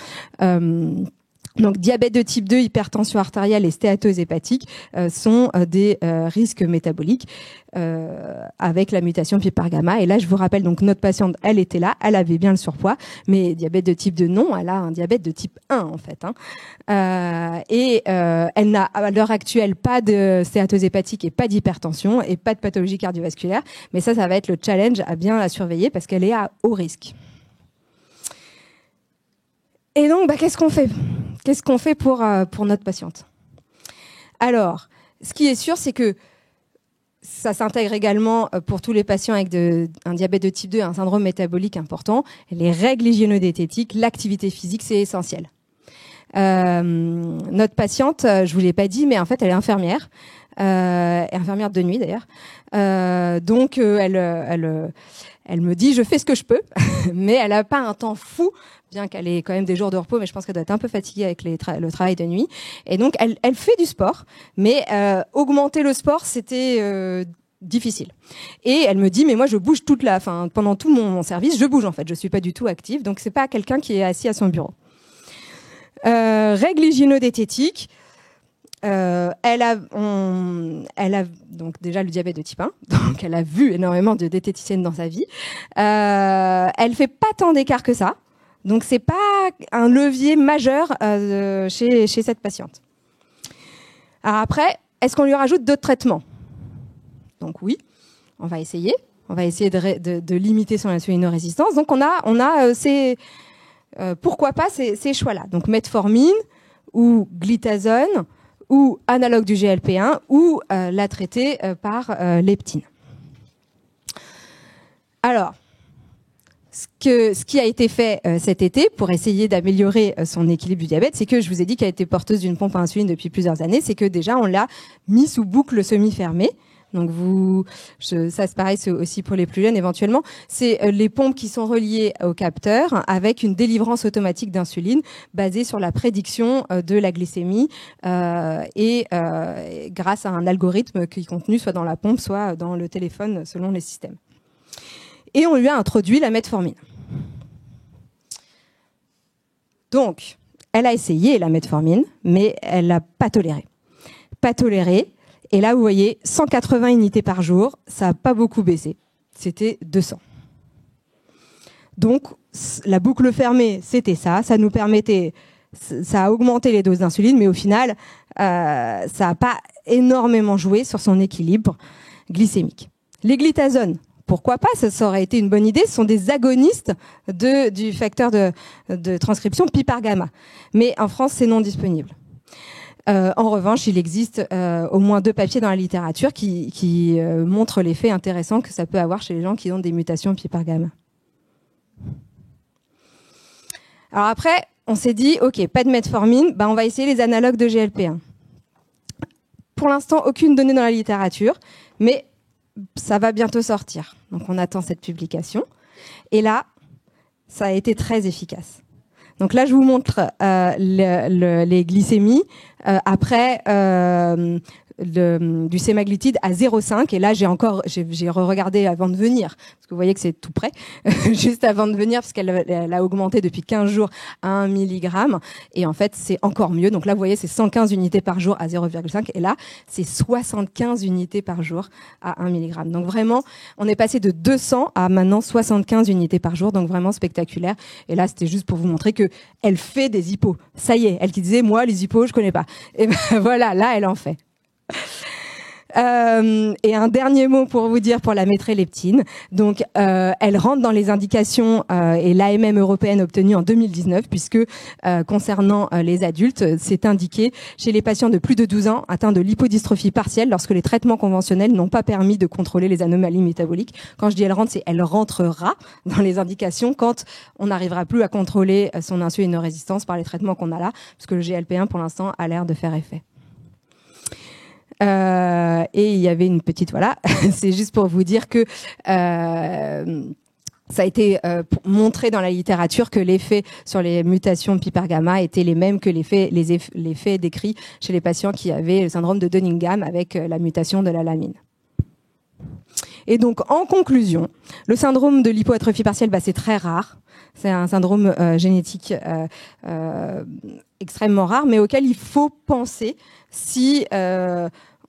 S9: Donc diabète de type 2, hypertension artérielle et stéatose hépatique sont des risques métaboliques avec la mutation pipergamma. Et là, je vous rappelle, donc notre patiente, elle était là, elle avait bien le surpoids, mais diabète de type 2, non, elle a un diabète de type 1 en fait. Elle n'a à l'heure actuelle pas de stéatose hépatique et pas d'hypertension et pas de pathologie cardiovasculaire. Mais ça va être le challenge à bien la surveiller parce qu'elle est à haut risque. Et donc, qu'est-ce qu'on fait ? Qu'est-ce qu'on fait pour notre patiente ? Alors, ce qui est sûr, c'est que ça s'intègre également pour tous les patients avec un diabète de type 2, un syndrome métabolique important. Les règles hygiéno-diététiques, l'activité physique, c'est essentiel. Notre patiente, je vous l'ai pas dit, mais en fait, elle est infirmière. Infirmière de nuit d'ailleurs. Donc, elle me dit, je fais ce que je peux, mais elle n'a pas un temps fou, bien qu'elle ait quand même des jours de repos, mais je pense qu'elle doit être un peu fatiguée avec le travail de nuit. Et donc, elle fait du sport, mais augmenter le sport, c'était difficile. Et elle me dit, mais moi, je bouge pendant tout mon service, je bouge en fait, je suis pas du tout active, donc c'est pas quelqu'un qui est assis à son bureau. Règle hygiéno-diététique. Elle a donc déjà le diabète de type 1, donc elle a vu énormément de diététiciennes dans sa vie. Elle fait pas tant d'écart que ça, donc c'est pas un levier majeur chez cette patiente. Alors après, est-ce qu'on lui rajoute d'autres traitements? Donc oui, on va essayer de limiter son insulinorésistance. Donc on a pourquoi pas ces choix-là. Donc metformine ou glitazone, ou analogue du GLP-1, ou la traiter par leptine. Alors, ce qui a été fait cet été pour essayer d'améliorer son équilibre du diabète, c'est que je vous ai dit qu'elle était porteuse d'une pompe à insuline depuis plusieurs années, c'est que déjà on l'a mis sous boucle semi-fermée. Donc ça c'est pareil, c'est aussi pour les plus jeunes éventuellement. C'est les pompes qui sont reliées au capteur avec une délivrance automatique d'insuline basée sur la prédiction de la glycémie et grâce à un algorithme qui est contenu soit dans la pompe, soit dans le téléphone selon les systèmes. Et on lui a introduit la metformine. Donc, elle a essayé la metformine, mais elle l'a pas tolérée. Pas tolérée. Et là, vous voyez, 180 unités par jour, ça n'a pas beaucoup baissé. C'était 200. Donc, la boucle fermée, c'était ça. Ça nous permettait, ça a augmenté les doses d'insuline, mais au final, ça n'a pas énormément joué sur son équilibre glycémique. Les glitazones, pourquoi pas, ça aurait été une bonne idée. Ce sont des agonistes du facteur de transcription PPAR gamma. Mais en France, c'est non disponible. En revanche, il existe au moins 2 papiers dans la littérature qui montrent l'effet intéressant que ça peut avoir chez les gens qui ont des mutations PPAR gamma. Alors après, on s'est dit, ok, pas de metformine, on va essayer les analogues de GLP-1. Pour l'instant, aucune donnée dans la littérature, mais ça va bientôt sortir. Donc on attend cette publication. Et là, ça a été très efficace. Donc là, je vous montre les glycémies après du sémaglutide à 0,5. Et là, j'ai re-regardé avant de venir, parce que vous voyez que c'est tout près, juste avant de venir, parce qu'elle a augmenté depuis 15 jours à 1 mg. Et en fait, c'est encore mieux. Donc là, vous voyez, c'est 115 unités par jour à 0,5. Et là, c'est 75 unités par jour à 1 mg. Donc vraiment, on est passé de 200 à maintenant 75 unités par jour. Donc vraiment spectaculaire. Et là, c'était juste pour vous montrer que elle fait des hypos. Ça y est, elle qui disait, moi, les hypos, je connais pas. Et ben voilà, là, elle en fait. Et un dernier mot pour vous dire pour la métréleptine. Donc, elle rentre dans les indications et l'AMM européenne obtenue en 2019, puisque concernant les adultes, c'est indiqué chez les patients de plus de 12 ans atteints de lipodystrophie partielle lorsque les traitements conventionnels n'ont pas permis de contrôler les anomalies métaboliques. Quand je dis elle rentre, c'est elle rentrera dans les indications quand on n'arrivera plus à contrôler son insulinorésistance par les traitements qu'on a là, parce que le GLP-1 pour l'instant a l'air de faire effet. Et il y avait une petite c'est juste pour vous dire que ça a été montré dans la littérature que l'effet sur les mutations PPAR gamma étaient les mêmes que les effets décrits chez les patients qui avaient le syndrome de Cunningham avec la mutation de l'alamine. Et donc, en conclusion, le syndrome de l'hypoatrophie partielle, c'est très rare. C'est un syndrome génétique extrêmement rare, mais auquel il faut penser si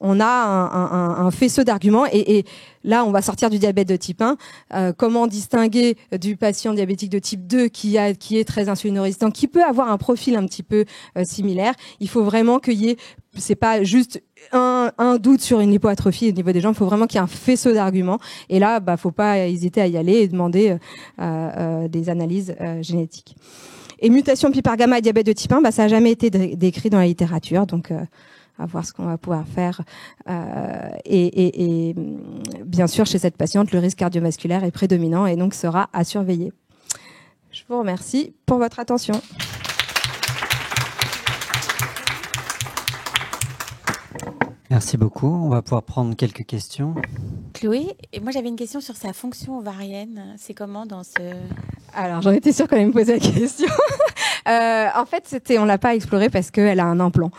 S9: on a un faisceau d'arguments. Et là, on va sortir du diabète de type 1. Comment distinguer du patient diabétique de type 2 qui est très insulinorésistant, qui peut avoir un profil un petit peu similaire. Il faut vraiment qu'il y ait, c'est pas juste un doute sur une hypoatrophie au niveau des jambes, il faut vraiment qu'il y ait un faisceau d'arguments. Et là, faut pas hésiter à y aller et demander des analyses génétiques. Et mutation PPAR gamma et diabète de type 1, ça n'a jamais été décrit dans la littérature, donc à voir ce qu'on va pouvoir faire. Et bien sûr, chez cette patiente, le risque cardiovasculaire est prédominant et donc sera à surveiller. Je vous remercie pour votre attention.
S8: Merci beaucoup. On va pouvoir prendre quelques questions.
S10: Chloé, et moi j'avais une question sur sa fonction ovarienne. C'est comment dans ce...
S9: Alors j'en étais sûre qu'on allait me poser la question. En fait, on l'a pas exploré parce qu'elle a un implant,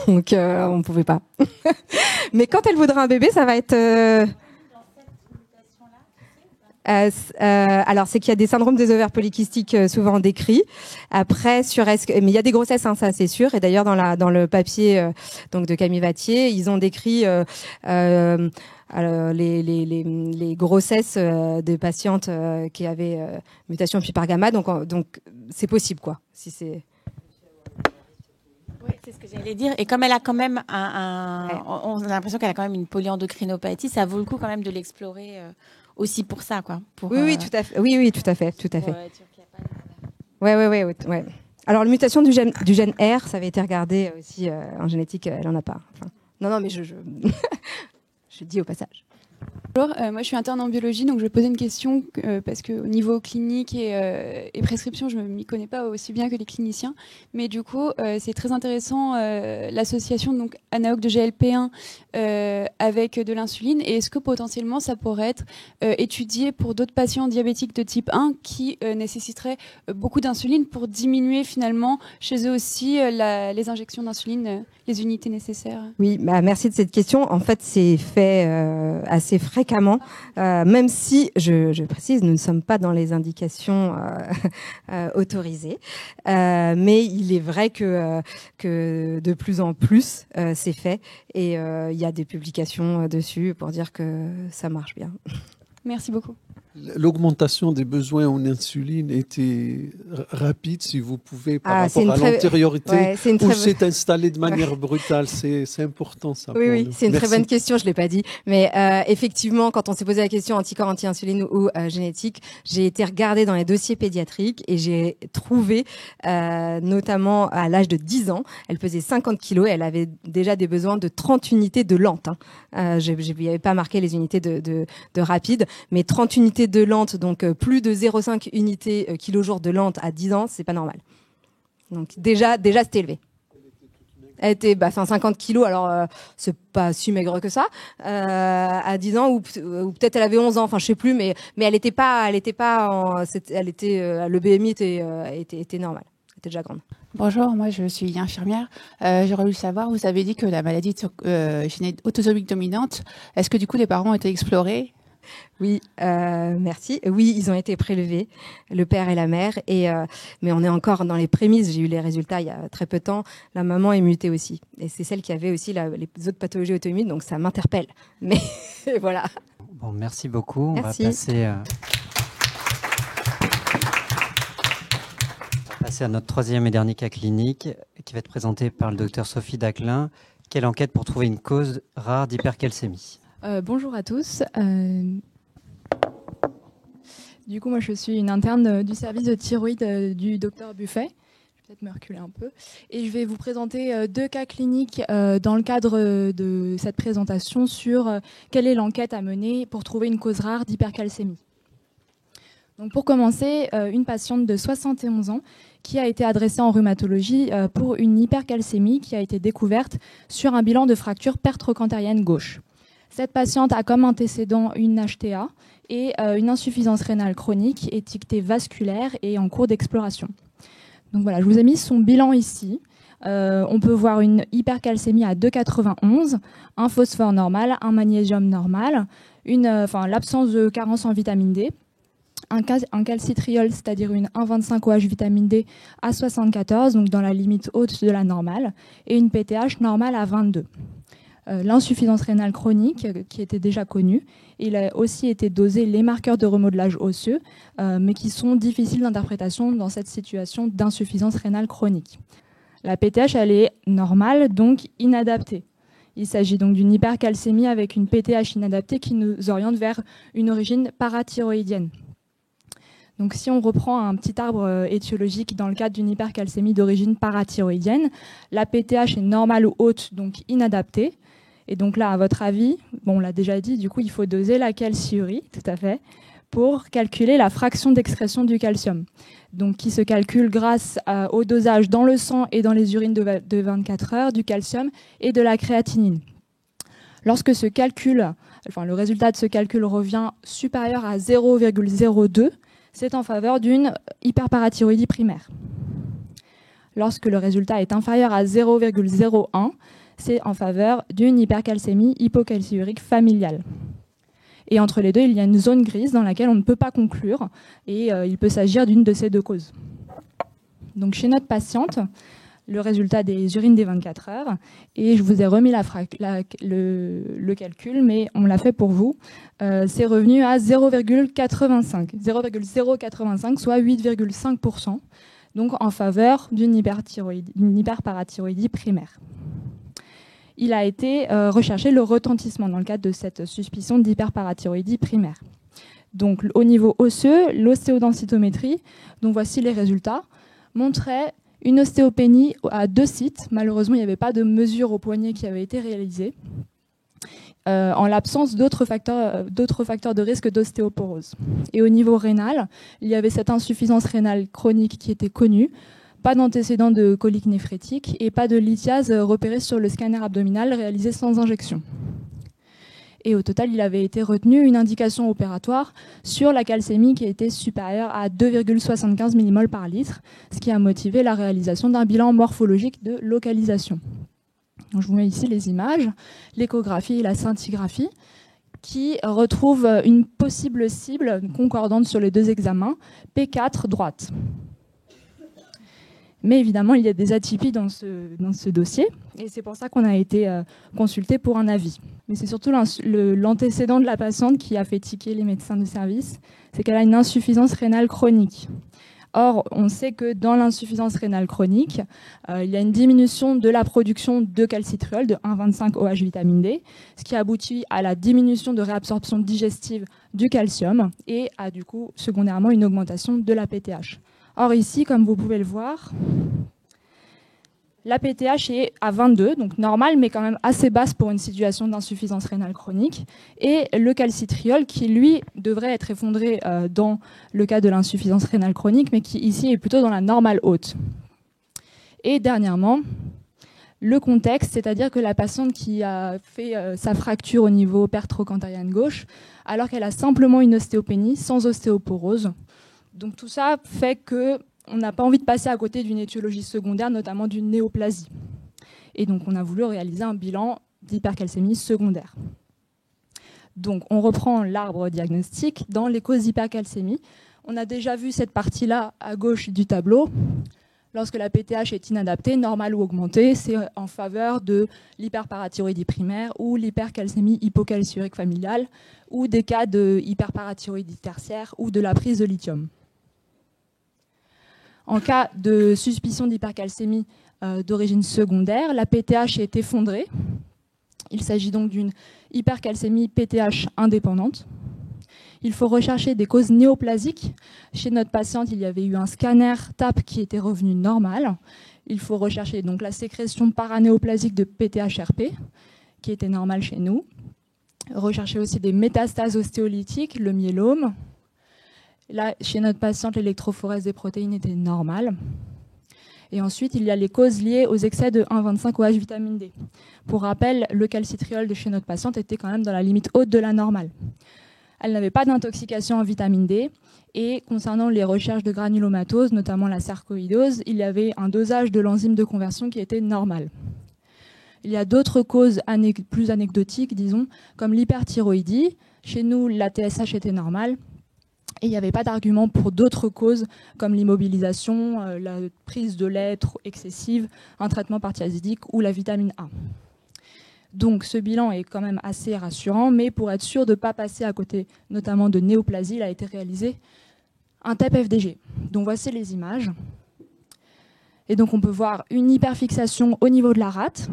S9: donc on pouvait pas. Mais quand elle voudra un bébé, ça va être. Alors, c'est qu'il y a des syndromes des ovaires polykystiques souvent décrits. Après, mais il y a des grossesses, hein, ça c'est sûr. Et d'ailleurs, dans le papier donc de Camille Vattier, ils ont décrit les grossesses de patientes qui avaient mutation PPAR gamma. Donc, c'est possible, quoi. Si c'est.
S10: Oui, c'est ce que j'allais dire. Et comme elle a quand même on a l'impression qu'elle a quand même une polyendocrinopathie, ça vaut le coup quand même de l'explorer aussi pour ça, quoi.
S9: Oui, tout à fait. Oui, tout à fait. Ouais. Alors, la mutation du gène R, ça avait été regardé aussi en génétique, elle en a pas. Enfin, non, mais je dis au passage.
S11: Bonjour, moi je suis interne en biologie, donc je vais poser une question parce qu'au niveau clinique et prescription, je ne m'y connais pas aussi bien que les cliniciens. Mais du coup, c'est très intéressant l'association donc ANAOC de GLP-1 avec de l'insuline. Et est-ce que potentiellement ça pourrait être étudié pour d'autres patients diabétiques de type 1 qui nécessiteraient beaucoup d'insuline pour diminuer finalement chez eux aussi les injections d'insuline, les unités nécessaires?
S9: Oui, merci de cette question. En fait, c'est fait assez fréquemment, même si, je précise, nous ne sommes pas dans les indications autorisées. Mais il est vrai que de plus en plus, c'est fait. Et il y a des publications dessus pour dire que ça marche bien.
S11: Merci beaucoup.
S12: L'augmentation des besoins en insuline était rapide, si vous pouvez, par rapport à l'antériorité, ou c'est installé de manière brutale. C'est important, ça.
S9: Oui, c'est une très bonne question, je ne l'ai pas dit. Mais effectivement, quand on s'est posé la question anticorps, anti-insuline ou génétique, j'ai été regarder dans les dossiers pédiatriques et j'ai trouvé, notamment à l'âge de 10 ans, elle pesait 50 kilos et elle avait déjà des besoins de 30 unités de lente. Je n'y avais pas marqué les unités de rapide, mais 30 unités de lente, donc plus de 0,5 unités kilojour de lente à 10 ans, c'est pas normal. Donc déjà c'était élevé. Elle était 50 kilos, alors c'est pas si maigre que ça à 10 ans ou peut-être elle avait 11 ans, enfin je sais plus, mais elle était pas le BMI était normal, elle était déjà grande.
S13: Bonjour, moi je suis infirmière. J'aurais voulu savoir, vous avez dit que la maladie autosomique dominante, est-ce que du coup les parents ont été explorés?
S9: Oui, merci. Oui, ils ont été prélevés, le père et la mère. Mais on est encore dans les prémices. J'ai eu les résultats il y a très peu de temps. La maman est mutée aussi. Et c'est celle qui avait aussi les autres pathologies auto-immunes. Donc ça m'interpelle. Mais voilà.
S8: Bon, merci beaucoup.
S9: Merci.
S8: On va passer à notre troisième et dernier cas clinique qui va être présenté par le docteur Sophie Daclin. Quelle enquête pour trouver une cause rare d'hypercalcémie?
S14: Bonjour à tous. Du coup, moi, je suis une interne du service de thyroïde du docteur Buffet. Je vais peut-être me reculer un peu. Et je vais vous présenter deux cas cliniques dans le cadre de cette présentation sur quelle est l'enquête à mener pour trouver une cause rare d'hypercalcémie. Donc, pour commencer, une patiente de 71 ans qui a été adressée en rhumatologie pour une hypercalcémie qui a été découverte sur un bilan de fracture pertrocantérienne gauche. Cette patiente a comme antécédent une HTA et une insuffisance rénale chronique étiquetée vasculaire et en cours d'exploration. Donc voilà, je vous ai mis son bilan ici. On peut voir une hypercalcémie à 2,91, un phosphore normal, un magnésium normal, l'absence de carence en vitamine D, un calcitriol, c'est-à-dire une 1,25 OH vitamine D à 74, donc dans la limite haute de la normale, et une PTH normale à 22. L'insuffisance rénale chronique, qui était déjà connue. Il a aussi été dosé les marqueurs de remodelage osseux, mais qui sont difficiles d'interprétation dans cette situation d'insuffisance rénale chronique. La PTH, elle est normale, donc inadaptée. Il s'agit donc d'une hypercalcémie avec une PTH inadaptée qui nous oriente vers une origine parathyroïdienne. Donc si on reprend un petit arbre étiologique dans le cadre d'une hypercalcémie d'origine parathyroïdienne, la PTH est normale ou haute, donc inadaptée. Et donc là, à votre avis, on l'a déjà dit, du coup, il faut doser la calciurie, tout à fait, pour calculer la fraction d'excrétion du calcium. Donc qui se calcule grâce au dosage dans le sang et dans les urines de 24 heures du calcium et de la créatinine. Lorsque le résultat de ce calcul revient supérieur à 0,02, c'est en faveur d'une hyperparathyroïdie primaire. Lorsque le résultat est inférieur à 0,01, c'est en faveur d'une hypercalcémie hypocalciurique familiale. Et entre les deux, il y a une zone grise dans laquelle on ne peut pas conclure, et il peut s'agir d'une de ces deux causes. Donc chez notre patiente, le résultat des urines des 24 heures, et je vous ai remis le calcul, mais on l'a fait pour vous. C'est revenu à 0,085, soit 8,5%, donc en faveur d'une hyperparathyroïdie primaire. Il a été recherché le retentissement dans le cadre de cette suspicion d'hyperparathyroïdie primaire. Donc au niveau osseux, l'ostéodensitométrie, dont voici les résultats, montrait une ostéopénie à 2 sites. Malheureusement, il n'y avait pas de mesure au poignet qui avait été réalisée, en l'absence d'autres facteurs de risque d'ostéoporose. Et au niveau rénal, il y avait cette insuffisance rénale chronique qui était connue, pas d'antécédent de colique néphrétique et pas de lithiase repérée sur le scanner abdominal réalisé sans injection. Et au total, il avait été retenu une indication opératoire sur la calcémie qui était supérieure à 2,75 mmol par litre, ce qui a motivé la réalisation d'un bilan morphologique de localisation. Donc, je vous mets ici les images, l'échographie et la scintigraphie, qui retrouvent une possible cible concordante sur les 2 examens, P4 droite. Mais évidemment, il y a des atypies dans ce dossier, et c'est pour ça qu'on a été consulté pour un avis. Mais c'est surtout l'antécédent de la patiente qui a fait tiquer les médecins de service, c'est qu'elle a une insuffisance rénale chronique. Or, on sait que dans l'insuffisance rénale chronique, il y a une diminution de la production de calcitriol, de 1,25 OH vitamine D, ce qui aboutit à la diminution de réabsorption digestive du calcium et à, du coup, secondairement, une augmentation de la PTH. Or ici, comme vous pouvez le voir, la PTH est à 22, donc normale, mais quand même assez basse pour une situation d'insuffisance rénale chronique. Et le calcitriol, qui lui devrait être effondré dans le cas de l'insuffisance rénale chronique, mais qui ici est plutôt dans la normale haute. Et dernièrement, le contexte, c'est-à-dire que la patiente qui a fait sa fracture au niveau pertrocantarienne gauche, alors qu'elle a simplement une ostéopénie sans ostéoporose. Donc tout ça fait qu'on n'a pas envie de passer à côté d'une étiologie secondaire, notamment d'une néoplasie. Et donc on a voulu réaliser un bilan d'hypercalcémie secondaire. Donc on reprend l'arbre diagnostique dans les causes d'hypercalcémie. On a déjà vu cette partie-là à gauche du tableau. Lorsque la PTH est inadaptée, normale ou augmentée, c'est en faveur de l'hyperparathyroïdie primaire ou l'hypercalcémie hypocalciurique familiale ou des cas de hyperparathyroïdie tertiaire ou de la prise de lithium. En cas de suspicion d'hypercalcémie d'origine secondaire, la PTH est effondrée. Il s'agit donc d'une hypercalcémie PTH indépendante. Il faut rechercher des causes néoplasiques. Chez notre patiente, il y avait eu un scanner TAP qui était revenu normal. Il faut rechercher donc la sécrétion paranéoplasique de PTH-RP, qui était normale chez nous. Rechercher aussi des métastases ostéolytiques, le myélome. Là, chez notre patiente, l'électrophorèse des protéines était normale. Et ensuite, il y a les causes liées aux excès de 1,25 OH vitamine D. Pour rappel, le calcitriol de chez notre patiente était quand même dans la limite haute de la normale. Elle n'avait pas d'intoxication en vitamine D. Et concernant les recherches de granulomatose, notamment la sarcoïdose, il y avait un dosage de l'enzyme de conversion qui était normal. Il y a d'autres causes plus anecdotiques, disons, comme l'hyperthyroïdie. Chez nous, la TSH était normale. Et il n'y avait pas d'argument pour d'autres causes comme l'immobilisation, la prise de lait excessive, un traitement par thiazidique ou la vitamine A. Donc ce bilan est quand même assez rassurant, mais pour être sûr de ne pas passer à côté, notamment de néoplasie, il a été réalisé un TEP-FDG. Donc voici les images. Et donc on peut voir une hyperfixation au niveau de la rate.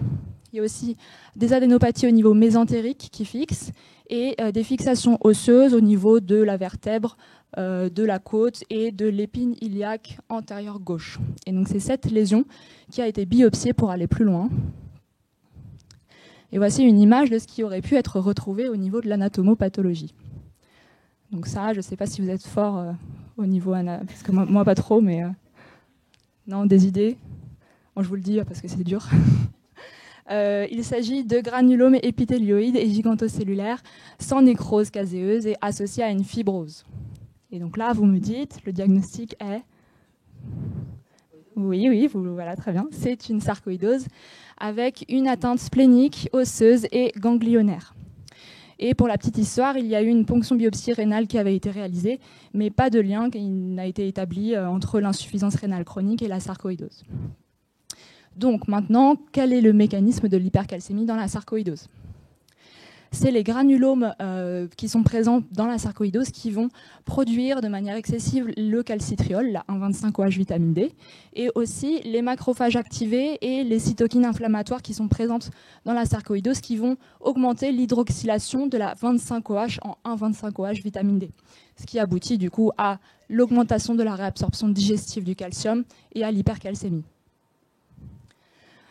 S14: Il y a aussi des adénopathies au niveau mésentérique qui fixent et des fixations osseuses au niveau de la vertèbre, de la côte et de l'épine iliaque antérieure gauche. Et donc c'est cette lésion qui a été biopsiée pour aller plus loin. Et voici une image de ce qui aurait pu être retrouvé au niveau de l'anatomopathologie. Donc ça, je ne sais pas si vous êtes fort au niveau parce que moi pas trop, mais non, des idées. Bon, je vous le dis parce que c'est dur. Il s'agit de granulomes épithélioïdes et gigantocellulaires sans nécrose caséeuse et associés à une fibrose. Et donc là, vous me dites, le diagnostic est... Oui, voilà, très bien. C'est une sarcoïdose avec une atteinte splénique, osseuse et ganglionnaire. Et pour la petite histoire, il y a eu une ponction biopsie rénale qui avait été réalisée, mais pas de lien qui n'a été établi entre l'insuffisance rénale chronique et la sarcoïdose. Donc maintenant, quel est le mécanisme de l'hypercalcémie dans la sarcoïdose ? C'est les granulomes qui sont présents dans la sarcoïdose qui vont produire de manière excessive le calcitriol, la 1,25-OH vitamine D, et aussi les macrophages activés et les cytokines inflammatoires qui sont présentes dans la sarcoïdose qui vont augmenter l'hydroxylation de la 25-OH en 1,25-OH vitamine D, ce qui aboutit du coup à l'augmentation de la réabsorption digestive du calcium et à l'hypercalcémie.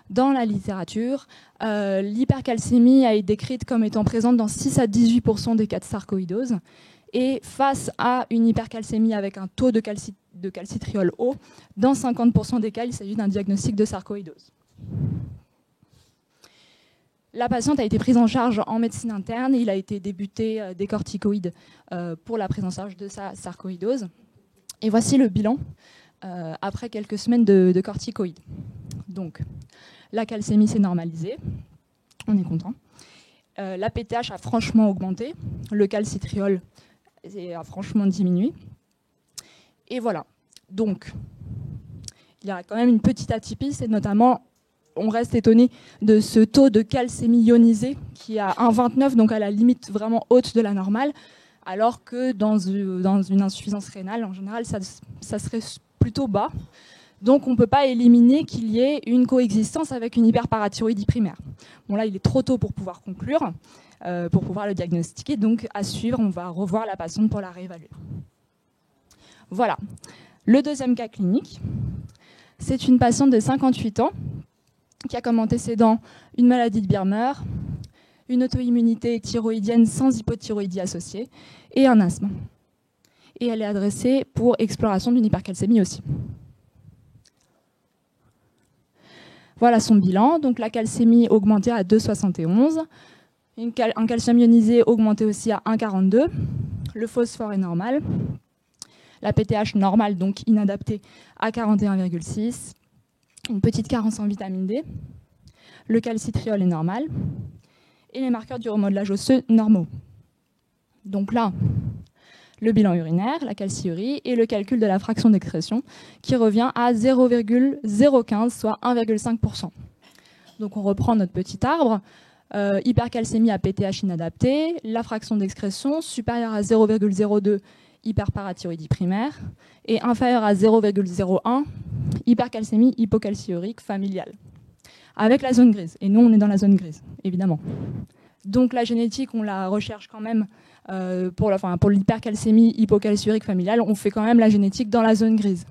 S14: Dans la littérature, l'hypercalcémie a été décrite comme étant présente dans 6 à 18% des cas de sarcoïdose. Et face à une hypercalcémie avec un taux de calcitriol haut, dans 50% des cas, il s'agit d'un diagnostic de sarcoïdose. La patiente a été prise en charge en médecine interne. Il a été débuté des corticoïdes pour la prise en charge de sa sarcoïdose. Et voici le bilan après quelques semaines de corticoïdes. Donc, la calcémie s'est normalisée, on est content. La PTH a franchement augmenté, le calcitriol a franchement diminué. Et voilà. Donc, il y a quand même une petite atypie, c'est notamment, on reste étonné de ce taux de calcémie ionisée qui est à 1,29, donc à la limite vraiment haute de la normale, alors que dans une insuffisance rénale, en général, ça serait plutôt bas. Donc on ne peut pas éliminer qu'il y ait une coexistence avec une hyperparathyroïdie primaire. Bon là, il est trop tôt pour pouvoir conclure, pour pouvoir le diagnostiquer. Donc à suivre, on va revoir la patiente pour la réévaluer. Voilà. Le deuxième cas clinique, c'est une patiente de 58 ans qui a comme antécédent une maladie de Birmer, une auto-immunité thyroïdienne sans hypothyroïdie associée et un asthme. Et elle est adressée pour exploration d'une hypercalcémie aussi. Voilà son bilan. Donc la calcémie augmentée à 2,71. Un calcium ionisé augmenté aussi à 1,42. Le phosphore est normal. La PTH normale, donc inadaptée, à 41,6. Une petite carence en vitamine D. Le calcitriol est normal. Et les marqueurs du remodelage osseux normaux. Donc là, le bilan urinaire, la calciurie et le calcul de la fraction d'excrétion qui revient à 0,015, soit 1,5%. Donc on reprend notre petit arbre. Hypercalcémie à PTH inadapté, la fraction d'excrétion supérieure à 0,02, hyperparathyroïdie primaire, et inférieure à 0,01, hypercalcémie hypocalciurique familiale. Avec la zone grise. Et nous, on est dans la zone grise, évidemment. Donc la génétique, on la recherche quand même pour l'hypercalcémie hypocalciurique familiale, on fait quand même la génétique dans la zone grise.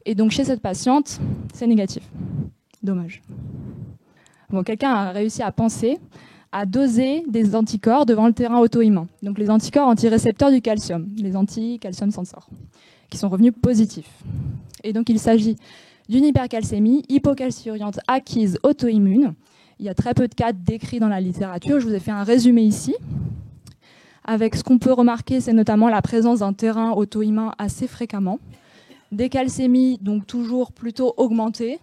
S14: Et donc chez cette patiente, c'est négatif. Dommage. Bon, quelqu'un a réussi à penser à doser des anticorps devant le terrain auto-immun. Donc les anticorps antirécepteurs du calcium, les anti-calcium sensor, qui sont revenus positifs. Et donc il s'agit d'une hypercalcémie hypocalciuriante acquise auto-immune. Il y a très peu de cas décrits dans la littérature. Je vous ai fait un résumé ici. Avec ce qu'on peut remarquer, c'est notamment la présence d'un terrain auto-immun assez fréquemment. Des calcémies, donc toujours plutôt augmentées.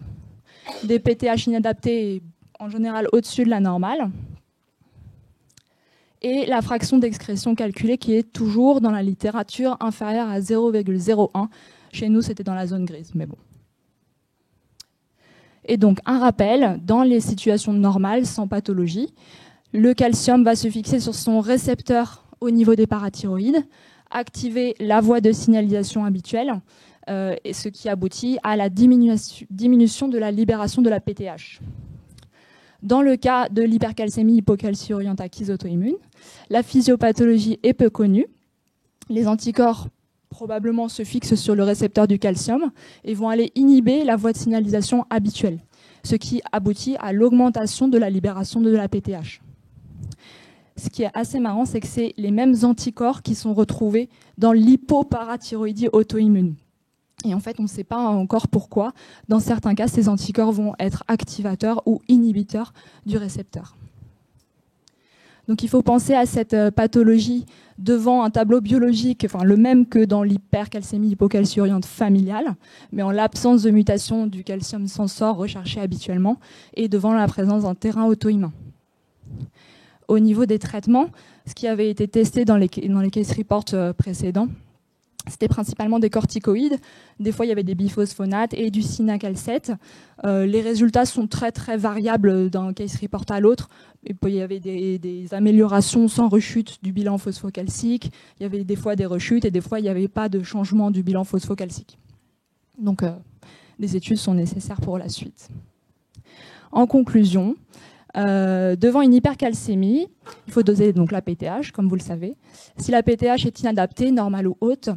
S14: Des PTH inadaptés, en général au-dessus de la normale. Et la fraction d'excrétion calculée qui est toujours dans la littérature inférieure à 0,01. Chez nous, c'était dans la zone grise, mais bon. Et donc, un rappel, dans les situations normales, sans pathologie, le calcium va se fixer sur son récepteur au niveau des parathyroïdes, activer la voie de signalisation habituelle, et ce qui aboutit à la diminution de la libération de la PTH. Dans le cas de l'hypercalcémie hypocalciuriante acquise auto-immune, la physiopathologie est peu connue. Les anticorps probablement se fixent sur le récepteur du calcium et vont aller inhiber la voie de signalisation habituelle, ce qui aboutit à l'augmentation de la libération de la PTH. Ce qui est assez marrant, c'est que c'est les mêmes anticorps qui sont retrouvés dans l'hypoparathyroïdie auto-immune. Et en fait, on ne sait pas encore pourquoi. Dans certains cas, ces anticorps vont être activateurs ou inhibiteurs du récepteur. Donc il faut penser à cette pathologie devant un tableau biologique, enfin le même que dans l'hypercalcémie hypocalciuriante familiale, mais en l'absence de mutation du calcium sensor recherché habituellement et devant la présence d'un terrain auto-immun. au niveau des traitements, ce qui avait été testé dans les case reports précédents, c'était principalement des corticoïdes. Des fois, il y avait des biphosphonates et du cinacalcet. Les résultats sont très, très variables d'un case report à l'autre. Il y avait des améliorations sans rechute du bilan phosphocalcique. Il y avait des fois des rechutes et des fois, il n'y avait pas de changement du bilan phosphocalcique. Donc, les études sont nécessaires pour la suite. En conclusion, devant une hypercalcémie, il faut doser donc la PTH, comme vous le savez. Si la PTH est inadaptée, normale ou haute,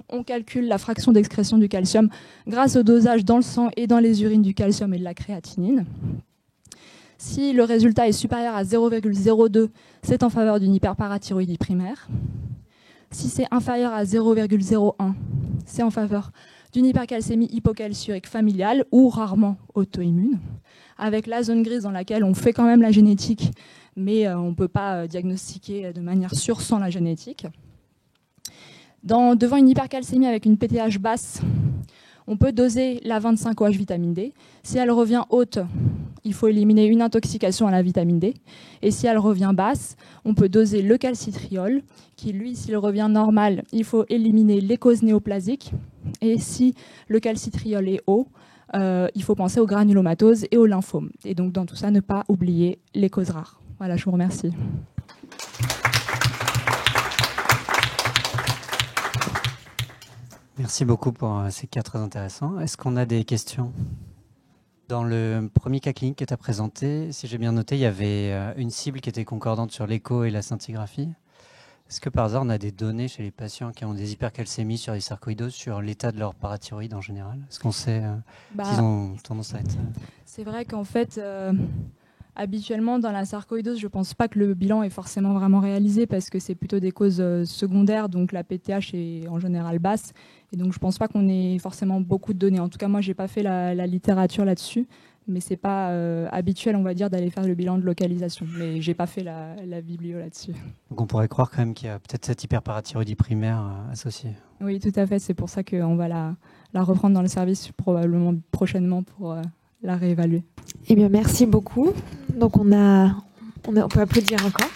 S14: on calcule la fraction d'excrétion du calcium grâce au dosage dans le sang et dans les urines du calcium et de la créatinine. Si le résultat est supérieur à 0,02, c'est en faveur d'une hyperparathyroïdie primaire. Si c'est inférieur à 0,01, c'est en faveur d'une hypercalcémie hypocalciurique familiale ou rarement auto-immune, avec la zone grise dans laquelle on fait quand même la génétique, mais on ne peut pas diagnostiquer de manière sûre sans la génétique. Devant une hypercalcémie avec une PTH basse, on peut doser la 25-OH vitamine D. Si elle revient haute, il faut éliminer une intoxication à la vitamine D. Et si elle revient basse, on peut doser le calcitriol, qui lui, s'il revient normal, il faut éliminer les causes néoplasiques. Et si le calcitriol est haut, il faut penser aux granulomatoses et aux lymphomes. Et donc, dans tout ça, ne pas oublier les causes rares. Voilà, je vous remercie.
S8: Merci beaucoup pour ces cas très intéressants. Est-ce qu'on a des questions? Dans le premier cas clinique que tu as présenté, si j'ai bien noté, il y avait une cible qui était concordante sur l'écho et la scintigraphie. Est-ce que par hasard, on a des données chez les patients qui ont des hypercalcémies sur les sarcoïdoses sur l'état de leur parathyroïde en général? Est-ce qu'on sait s'ils ont tendance à être...
S14: C'est vrai qu'en fait, habituellement, dans la sarcoïdose, je ne pense pas que le bilan est forcément vraiment réalisé parce que c'est plutôt des causes secondaires, donc la PTH est en général basse. Et donc, je ne pense pas qu'on ait forcément beaucoup de données. En tout cas, moi, je n'ai pas fait la littérature là-dessus, mais ce n'est pas habituel, on va dire, d'aller faire le bilan de localisation. Mais je n'ai pas fait la biblio là-dessus.
S8: Donc, on pourrait croire quand même qu'il y a peut-être cette hyperparathyroïdie primaire associée.
S14: Oui, tout à fait. C'est pour ça qu'on va la reprendre dans le service probablement prochainement pour la réévaluer.
S1: Eh bien, merci beaucoup. Donc, on peut applaudir encore.